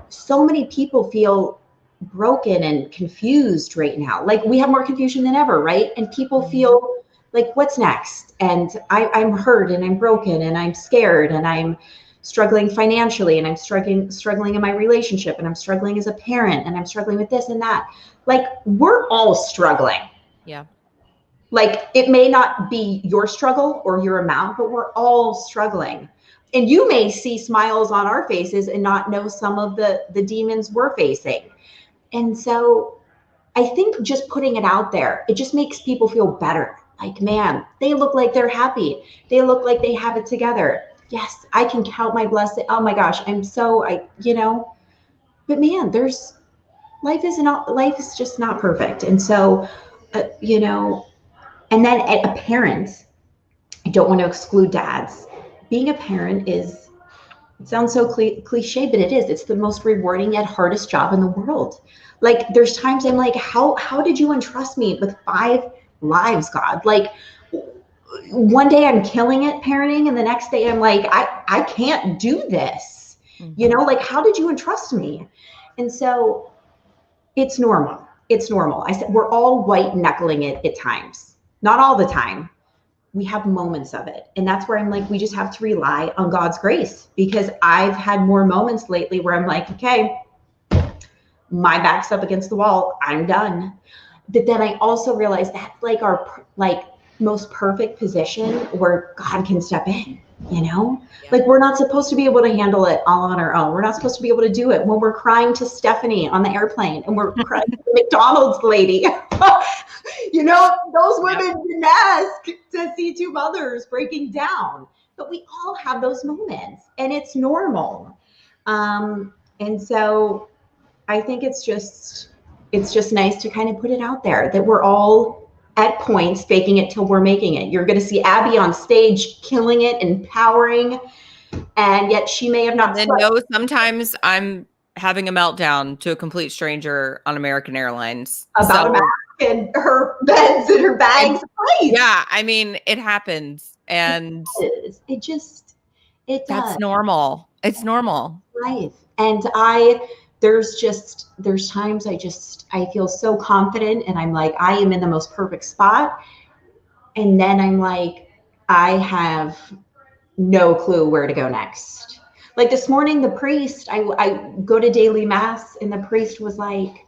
so many people feel broken and confused right now. Like we have more confusion than ever, right? And people feel like, what's next? And I'm hurt and I'm broken and I'm scared and I'm struggling financially and I'm struggling in my relationship and I'm struggling as a parent and I'm struggling with this and that. Like we're all struggling.
Yeah.
Like it may not be your struggle or your amount, but we're all struggling. And you may see smiles on our faces and not know some of the demons we're facing. And so I think just putting it out there, it just makes people feel better. Like, man, they look like they're happy. They look like they have it together. Yes, I can count my blessing. Oh my gosh, you know, but man, life is just not perfect. And so, you know, and then a parent, I don't want to exclude dads. Being a parent it sounds so cliche, but it is. It's the most rewarding yet hardest job in the world. Like there's times I'm like, how did you entrust me with 5 lives, God? Like one day I'm killing it parenting, and the next day I'm like, I can't do this. You know, like how did you entrust me? And so it's normal. It's normal. I said we're all white knuckling it at times. Not all the time. We have moments of it. And that's where I'm like, we just have to rely on God's grace, because I've had more moments lately where I'm like, okay, my back's up against the wall. I'm done. But then I also realized that's like our most perfect position where God can step in, you know? Yeah. Like we're not supposed to be able to handle it all on our own. We're not supposed to be able to do it when we're crying to Stephanie on the airplane and we're crying to the McDonald's lady. You know, those women didn't ask to see 2 mothers breaking down, but we all have those moments and it's normal. And so I think it's just nice to kind of put it out there that we're all at points faking it till we're making it. You're going to see Abby on stage killing it, empowering, and yet she may have not.
Then no, sometimes I'm having a meltdown to a complete stranger on American Airlines
about a mask and her beds and her bags.
Yeah, I mean, it happens, and
it does.
That's normal. It's normal.
Life. And there's times I feel so confident and I'm like, I am in the most perfect spot. And then I'm like, I have no clue where to go next. Like this morning, the priest, I go to daily mass and the priest was like,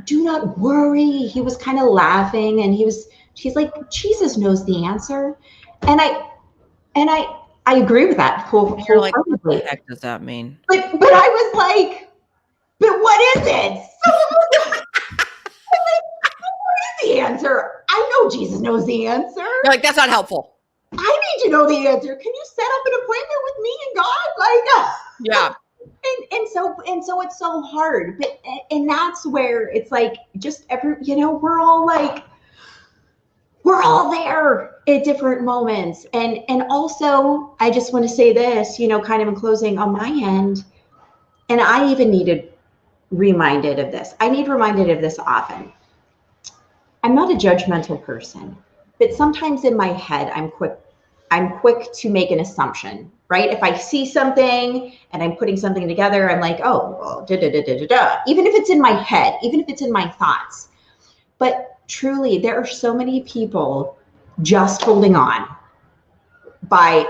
do not worry. He was kind of laughing and he's like, Jesus knows the answer. And I agree with that.
You're like, what the heck does that mean?
But I was like, but what is it? What is the answer? I know Jesus knows the answer.
You're like, that's not helpful.
I need to know the answer. Can you set up an appointment with me and God? Like,
yeah.
And so it's so hard, but and that's where it's like just we're all there at different moments. And also I just want to say this, kind of in closing on my end, and I even needed reminded of this. I need reminded of this often. I'm not a judgmental person, but sometimes in my head I'm quick to make an assumption, right? If I see something and I'm putting something together, I'm like, oh, well, da da da da da da. Even if it's in my head, even if it's in my thoughts. But truly, there are so many people just holding on by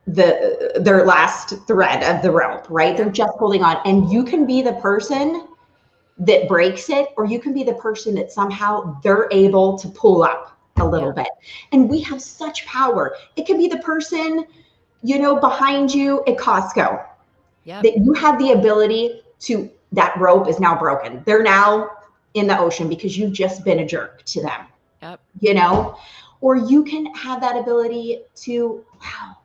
their last thread of the rope, right? They're just holding on. And you can be the person that breaks it, or you can be the person that somehow they're able to pull up a little bit. And we have such power. It could be the person, behind you at Costco, that you have the ability to, that rope is now broken. They're now in the ocean because you've just been a jerk to them. Or you can have that ability to, wow,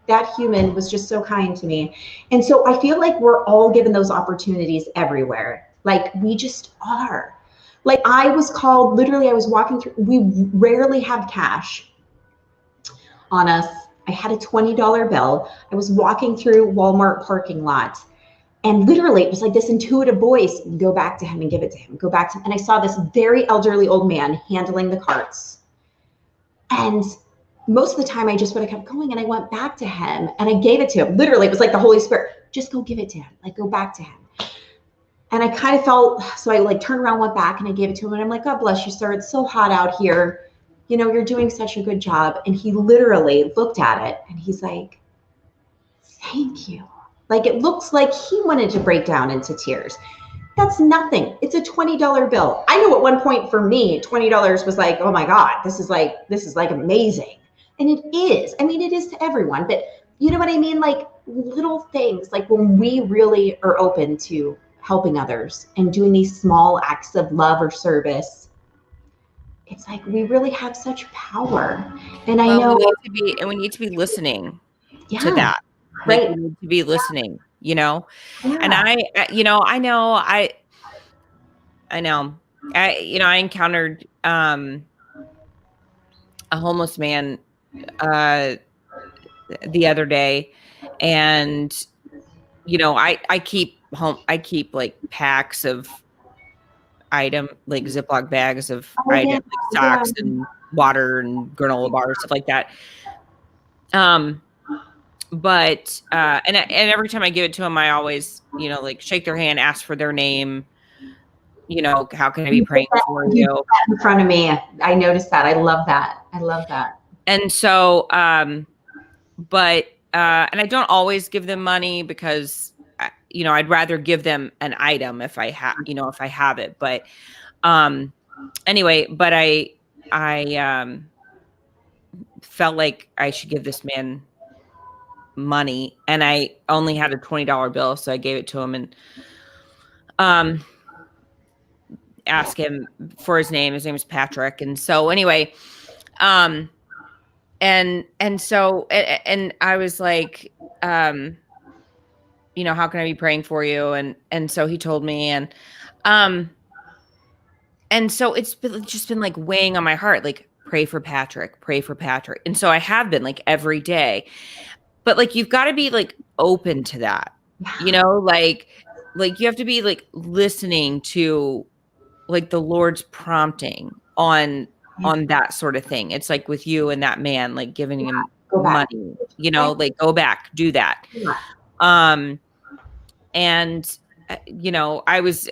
that human was just so kind to me. And so I feel like we're all given those opportunities everywhere. Like we just are. Like I was called, literally I was walking through, we rarely have cash on us. I had a $20 bill. I was walking through Walmart parking lot, and literally it was like this intuitive voice, go back to him and give it to him, go back to him. And I saw this very elderly old man handling the carts. And most of the time I just would have kept going, and I went back to him and I gave it to him. Literally, it was like the Holy Spirit, just go give it to him, like go back to him. And I kind of felt, so I like turned around, went back, and I gave it to him. And I'm like, God bless you, sir. It's so hot out here. You're doing such a good job. And he literally looked at it and he's like, thank you. Like it looks like he wanted to break down into tears. That's nothing. It's a $20 bill. I know at one point for me, $20 was like, oh my God, this is like amazing. And it is. I mean, it is to everyone, but you know what I mean? Like little things, like when we really are open to helping others and doing these small acts of love or service, it's like we really have such power. And I know
we need to be listening
yeah,
to that.
Right.
Like we need to be listening,
Yeah.
And I encountered a homeless man the other day, and I keep like packs of item, like Ziploc bags of items, like socks and water and granola bars, stuff like that. But and every time I give it to them, I always like shake their hand, ask for their name. How can I be praying for you?
In front of me, I noticed that. I love that.
And so, but and I don't always give them money because I'd rather give them an item if I have it. But anyway, but I felt like I should give this man money, and I only had a $20 bill, so I gave it to him and asked him for his name. His name is Patrick. And so anyway, and so I was like, how can I be praying for you? And so he told me, and so it's just been like weighing on my heart, like pray for Patrick. And so I have been like every day, but like, you've got to be like open to that, like you have to be like listening to like the Lord's prompting on that sort of thing. It's like with you and that man, like giving him money, like go back, do that. And I was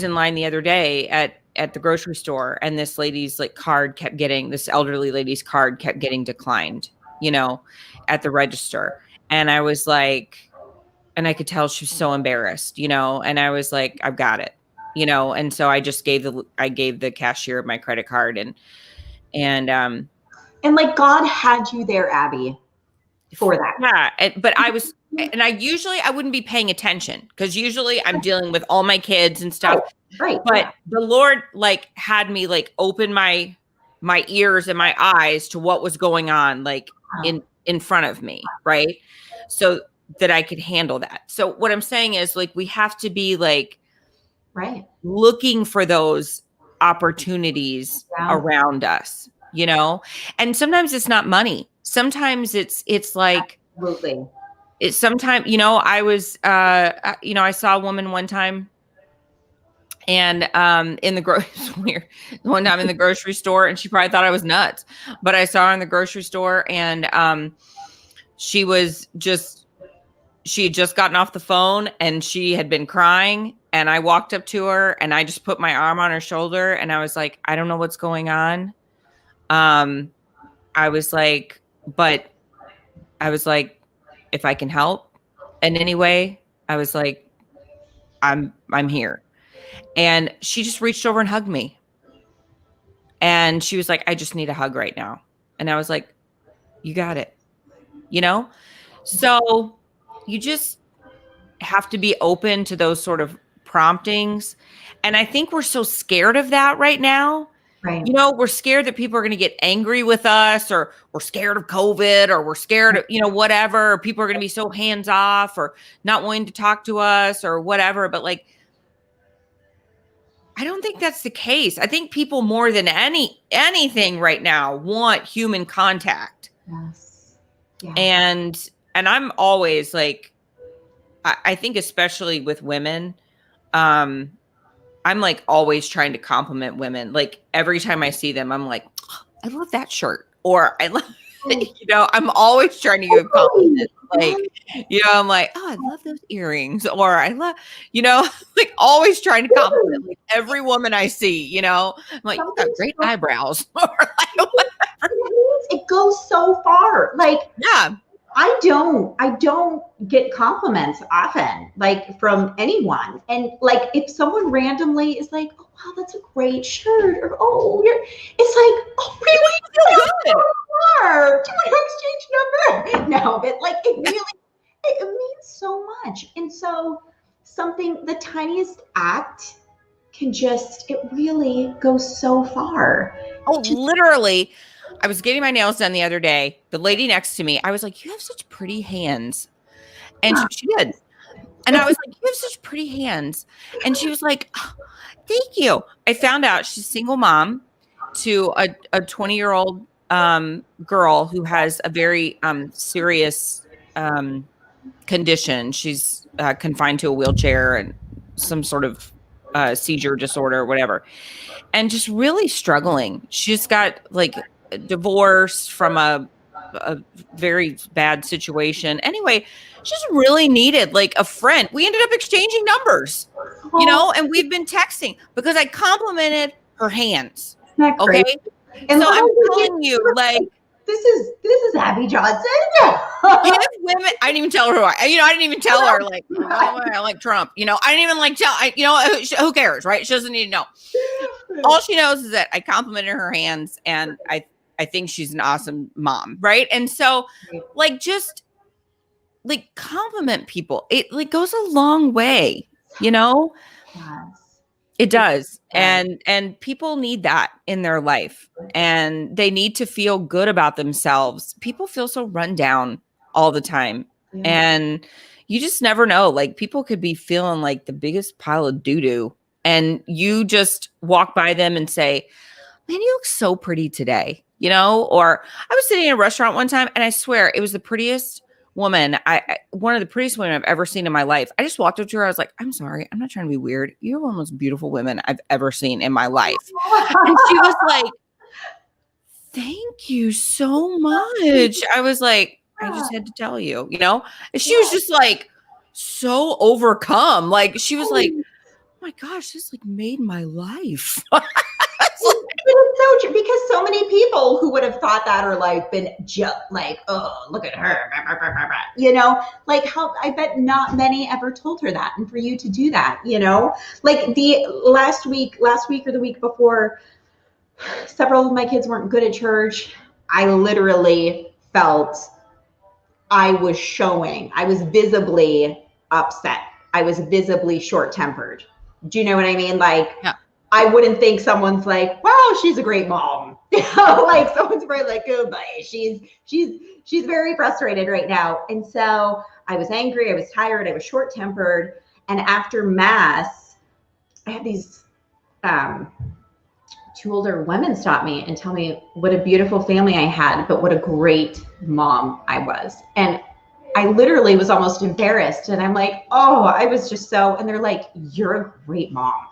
in line the other day at the grocery store, and this lady's like this elderly lady's card kept getting declined, at the register. And I was like, and I could tell she was so embarrassed, and I was like, I've got it, and so I just gave the cashier my credit card, and
like God had you there, Abby, for that.
Yeah. But I wouldn't be paying attention because usually I'm dealing with all my kids and stuff.
Right.
But the Lord like had me like open my ears and my eyes to what was going on like in front of me. Right. So that I could handle that. So what I'm saying is like, we have to be like
Right.
looking for those opportunities around us, you know? And sometimes it's not money. Sometimes it's like,
Absolutely.
it's sometimes, you know, I was, you know, I saw a woman one time and in the weird, one time in the grocery store, and she probably thought I was nuts, but I saw her in the grocery store, and she had just gotten off the phone and she had been crying, and I walked up to her and I just put my arm on her shoulder and I was like, I don't know what's going on. I was like, but I was like, if I can help in any way, I was like, I'm here. And she just reached over and hugged me. And she was like, I just need a hug right now. And I was like, you got it. You know? So you just have to be open to those sort of promptings. And I think we're so scared of that right now.
Right.
You know, we're scared that people are going to get angry with us, or we're scared of COVID, or we're scared of, you know, whatever. Or people are going to be so hands off or not wanting to talk to us or whatever. But like, I don't think that's the case. I think people more than anything right now want human contact.
Yes. Yeah.
And I'm always like, I think especially with women, I'm like always trying to compliment women. Like every time I see them, I'm like, oh, I love that shirt. Or I love, you know, I'm always trying to give compliments. Like, you know, I'm like, oh, I love those earrings. Or I love, you know, like always trying to compliment like every woman I see, you know, I'm like, you got great eyebrows. Or like, whatever.
It goes so far. Like,
yeah.
I don't get compliments often, like from anyone. And like, if someone randomly is like, oh, wow, that's a great shirt, or, oh, it's like, oh, really? Do you want to exchange number? No, but like, it really, it means so much. And so the tiniest act it really goes so far.
Oh, literally. I was getting my nails done the other day. The lady next to me, I was like, you have such pretty hands. And she did. And I was like, you have such pretty hands. And she was like, oh, thank you. I found out she's a single mom to a 20-year-old girl who has a very serious condition. She's confined to a wheelchair and some sort of seizure disorder or whatever. And just really struggling. She's got like divorced from a very bad situation. Anyway, she just really needed like a friend. We ended up exchanging numbers, you know, and we've been texting because I complimented her hands. Okay. And so I'm telling you, like,
this is Abby Johnson.
Give women, I didn't even tell her I didn't even tell her like, oh, I like Trump, you know, I didn't even like who cares, right? She doesn't need to know. All she knows is that I complimented her hands, and I think she's an awesome mom, right? And so like, just like compliment people. It like goes a long way, you know?
Yes.
It does. And people need that in their life, and they need to feel good about themselves. People feel so run down all the time. Yeah. And you just never know. Like, people could be feeling like the biggest pile of doo-doo, and you just walk by them and say, man, you look so pretty today, you know? Or I was sitting in a restaurant one time, and I swear it was the prettiest woman, one of the prettiest women I've ever seen in my life. I just walked up to her. I was like, I'm sorry, I'm not trying to be weird. You're one of the most beautiful women I've ever seen in my life. And she was like, thank you so much. I was like, I just had to tell you, you know? And she was just like so overcome. Like, she was like, oh my gosh, this like made my life.
It's so true, because so many people who would have thought that, or like been just like, oh, look at her, you know, like how I bet not many ever told her that. And for you to do that, you know, like the last week or the week before, several of my kids weren't good at church. I literally felt I was visibly upset. I was visibly short-tempered. Do you know what I mean? Like, yeah. I wouldn't think someone's like, wow, she's a great mom. Like, someone's very like, oh, buddy, she's very frustrated right now. And so I was angry. I was tired. I was short tempered. And after mass, I had these, 2 older women stop me and tell me what a beautiful family I had, but what a great mom I was. And I literally was almost embarrassed. And I'm like, oh, I was just so, and they're like, you're a great mom.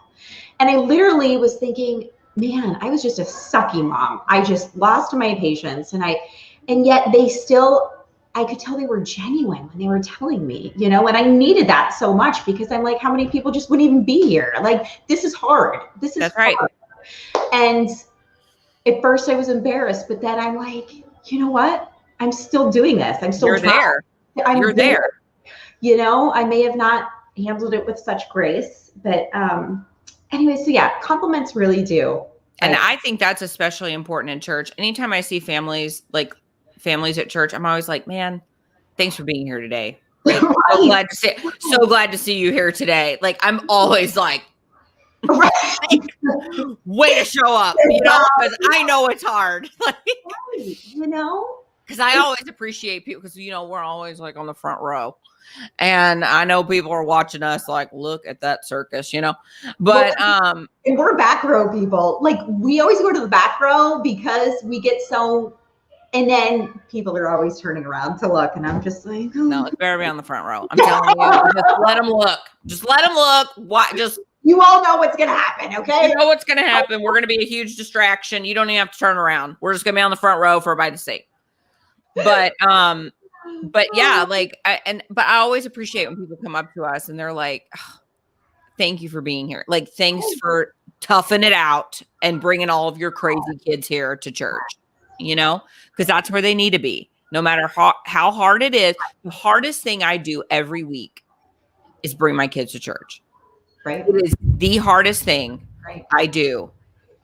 And I literally was thinking, man, I was just a sucky mom. I just lost my patience. And yet they still, I could tell they were genuine when they were telling me, you know, and I needed that so much because I'm like, how many people just wouldn't even be here? Like, this is hard. This is
That's right.
hard. And at first I was embarrassed, but then I'm like, you know what? I'm still doing this. I'm still
there. You're there.
You know, I may have not handled it with such grace, but anyway, so yeah, compliments really do.
And I think that's especially important in church. Anytime I see families at church, I'm always like, man, thanks for being here today. Like,
Right.
so glad to see you here today. Like, I'm always like,
Right.
way to show up, you know, because I know it's hard. Like,
you know,
because I always appreciate people because, you know, we're always like on the front row. And I know people are watching us like, look at that circus, you know, but,
and we're back row people. Like, we always go to the back row because we get so, and then people are always turning around to look. And I'm just like, oh.
No, it's better be on the front row. I'm telling you, just let them look. Just let them look. Why? Just,
you all know what's going to happen. Okay.
you know what's going to happen. We're going to be a huge distraction. You don't even have to turn around. We're just going to be on the front row for everybody to see. But yeah, like, but I always appreciate when people come up to us and they're like, oh, thank you for being here. Like, thanks for toughing it out and bringing all of your crazy kids here to church, you know, because that's where they need to be. No matter how hard it is, the hardest thing I do every week is bring my kids to church.
Right.
It is the hardest thing
Right.
I do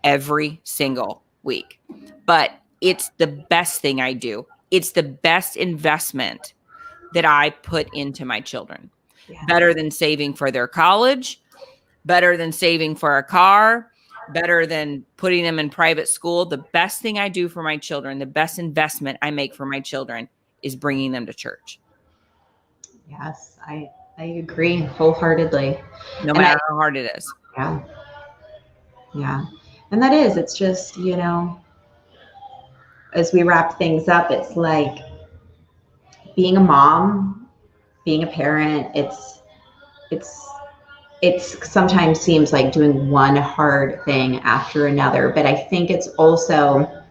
every single week, but it's the best thing I do. It's the best investment that I put into my children. Yeah. Better than saving for their college, better than saving for a car, better than putting them in private school. The best thing I do for my children, the best investment I make for my children is bringing them to church.
Yes, I agree wholeheartedly.
No matter how hard it is.
Yeah. Yeah. And that is, it's just, you know, as we wrap things up, it's like being a mom, being a parent, it sometimes seems like doing one hard thing after another. But I think it's also,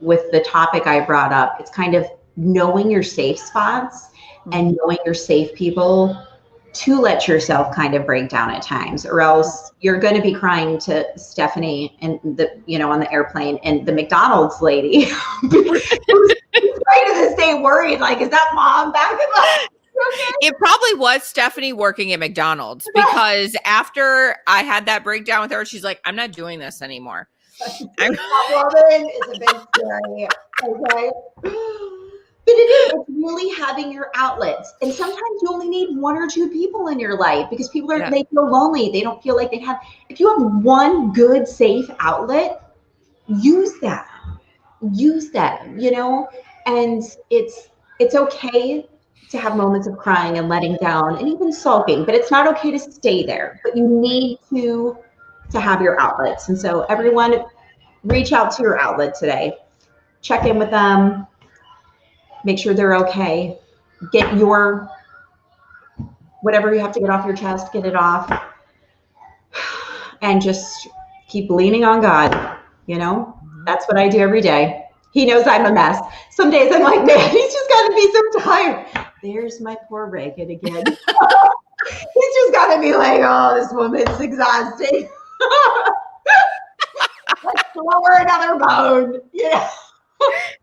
with the topic I brought up, it's kind of knowing your safe spots and knowing your safe people to let yourself kind of break down at times, or else you're going to be crying to Stephanie and on the airplane, and the McDonald's lady who's right to this day worried, like, is that mom back in the okay?
It probably was Stephanie working at McDonald's, because after I had that breakdown with her, she's like, I'm not doing this anymore.
That woman is a bit scary. Okay. But it is really having your outlets. And sometimes you only need 1 or 2 people in your life, because people they feel lonely. They don't feel like they have, if you have one good, safe outlet, use that, you know, and it's okay to have moments of crying and letting down and even sulking, but it's not okay to stay there, but you need to have your outlets. And so everyone, reach out to your outlet today, check in with them, make sure they're okay, get your, whatever you have to get off your chest, get it off, and just keep leaning on God. You know, that's what I do every day. He knows I'm a mess. Some days I'm like, man, he's just got to be so tired. There's my poor Reagan again. He's just got to be like, oh, this woman's exhausting. Let's throw her another bone, you know.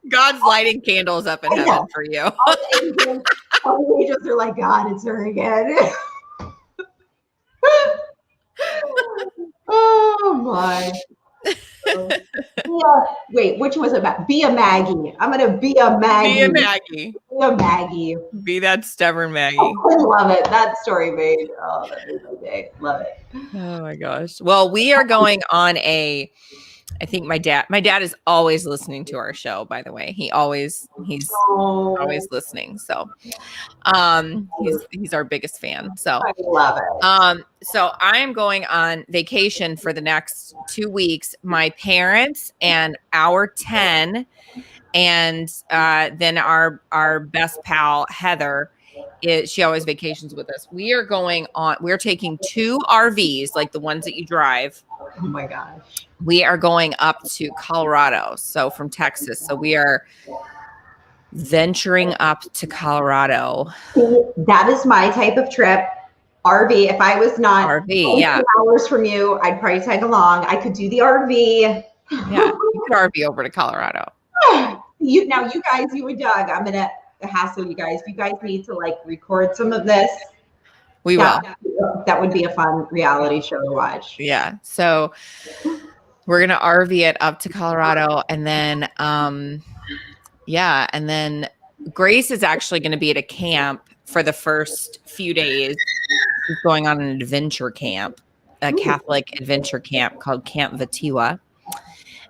God's lighting candles up in heaven for you.
All the angels are like, God, it's her again. Oh my. Yeah. Wait, which was it about? Be a Maggie. I'm gonna be a Maggie.
Be a Maggie.
Be a Maggie.
Be that stubborn Maggie.
Oh, I love it. That story made. Oh, that made my day. Love it.
Oh my gosh. Well, we are going on a I think my dad is always listening to our show, by the way. He's always listening. So he's our biggest fan. So
I love it.
So I am going on vacation for the next 2 weeks. My parents and our 10 and then our best pal Heather, she always vacations with us. We're taking 2 RVs, like the ones that you drive.
Oh my gosh.
We are going up to Colorado, so from Texas. So we are venturing up to Colorado.
See, that is my type of trip. RV. If I was not
RV, yeah,
2 hours from you, I'd probably tag along. I could do the RV.
Yeah, you could RV over to Colorado.
You guys, you and Doug, I'm gonna hassle you guys. You guys need to like record some of this.
We will.
That would be a fun reality show to watch.
Yeah. So we're gonna RV it up to Colorado, and then and then Grace is actually going to be at a camp for the first few days. She's going on an adventure camp, a Catholic adventure camp called Camp Vatiwa.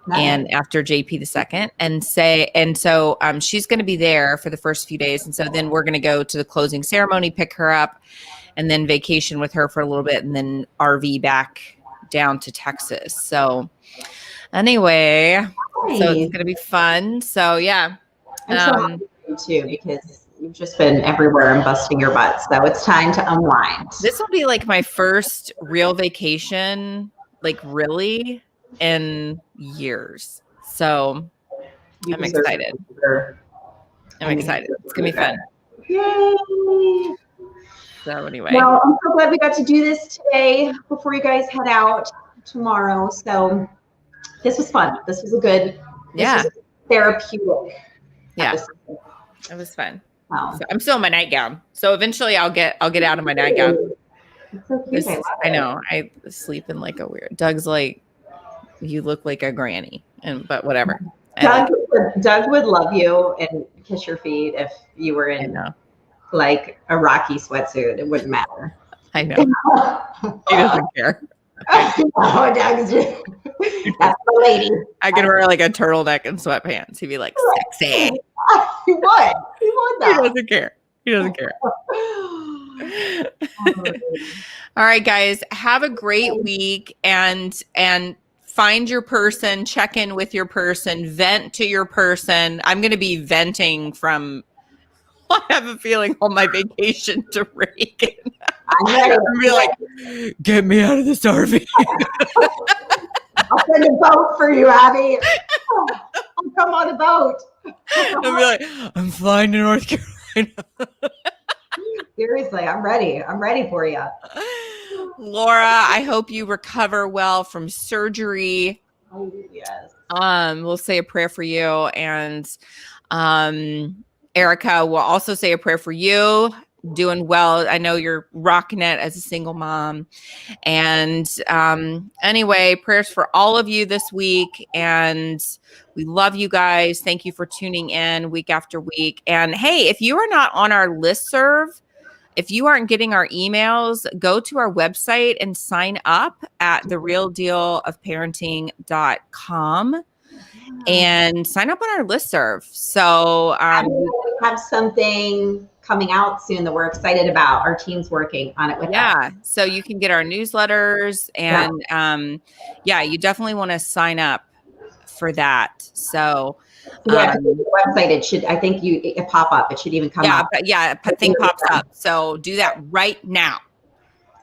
Nice. And after JP II, and so she's going to be there for the first few days, and so then we're going to go to the closing ceremony, pick her up, and then vacation with her for a little bit, and then RV back down to Texas. So anyway, nice. So it's going to be fun. So yeah,
I'm so happy for you too, because you've just been everywhere and busting your butt. So it's time to unwind.
This will be like my first real vacation, like really, in years. So I'm excited. I'm excited. It's gonna be fun.
Yay!
So anyway.
Well, I'm so glad we got to do this today before you guys head out tomorrow. So this was fun. This was a good, therapeutic.
Yeah.
episode.
It was fun.
Wow.
So I'm still in my nightgown. So eventually I'll get out of my nightgown.
It's so cute.
I know. I sleep in like a weird. Doug's like, you look like a granny, but whatever.
Doug would love you and kiss your feet if you were in like a Rocky sweatsuit. It wouldn't matter.
I know. He doesn't care.
Oh, Doug's just, that's the lady.
I could wear like a turtleneck and sweatpants. He'd be like, sexy.
He would that.
He doesn't care. All right, guys, have a great week and find your person, check in with your person, vent to your person. I'm going to be venting from, I have a feeling, on my vacation to Reagan. I'm going to be like, get me out of this RV.
I'll send a boat for you, Abby. I'll come on a boat.
I'll be like, I'm flying to North Carolina.
Seriously, I'm ready. I'm ready for you.
Laura, I hope you recover well from surgery.
Oh, yes.
We'll say a prayer for you. And Erica will also say a prayer for you. Doing well. I know you're rocking it as a single mom. And anyway, prayers for all of you this week. And we love you guys. Thank you for tuning in week after week. And hey, if you are not on our listserv, if you aren't getting our emails, go to our website and sign up at therealdealofparenting.com and sign up on our listserv. So
we have something coming out soon that we're excited about. Our team's working on it with us.
So you can get our newsletters and you definitely want to sign up for that. So
the website, it pop up. It should even come up.
Thing pops up. So do that right now.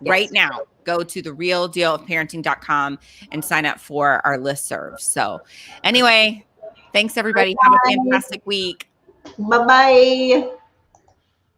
Yes. Right now. Go to therealdealofparenting.com and sign up for our listserv. So anyway, thanks everybody. Have a fantastic week.
Bye-bye.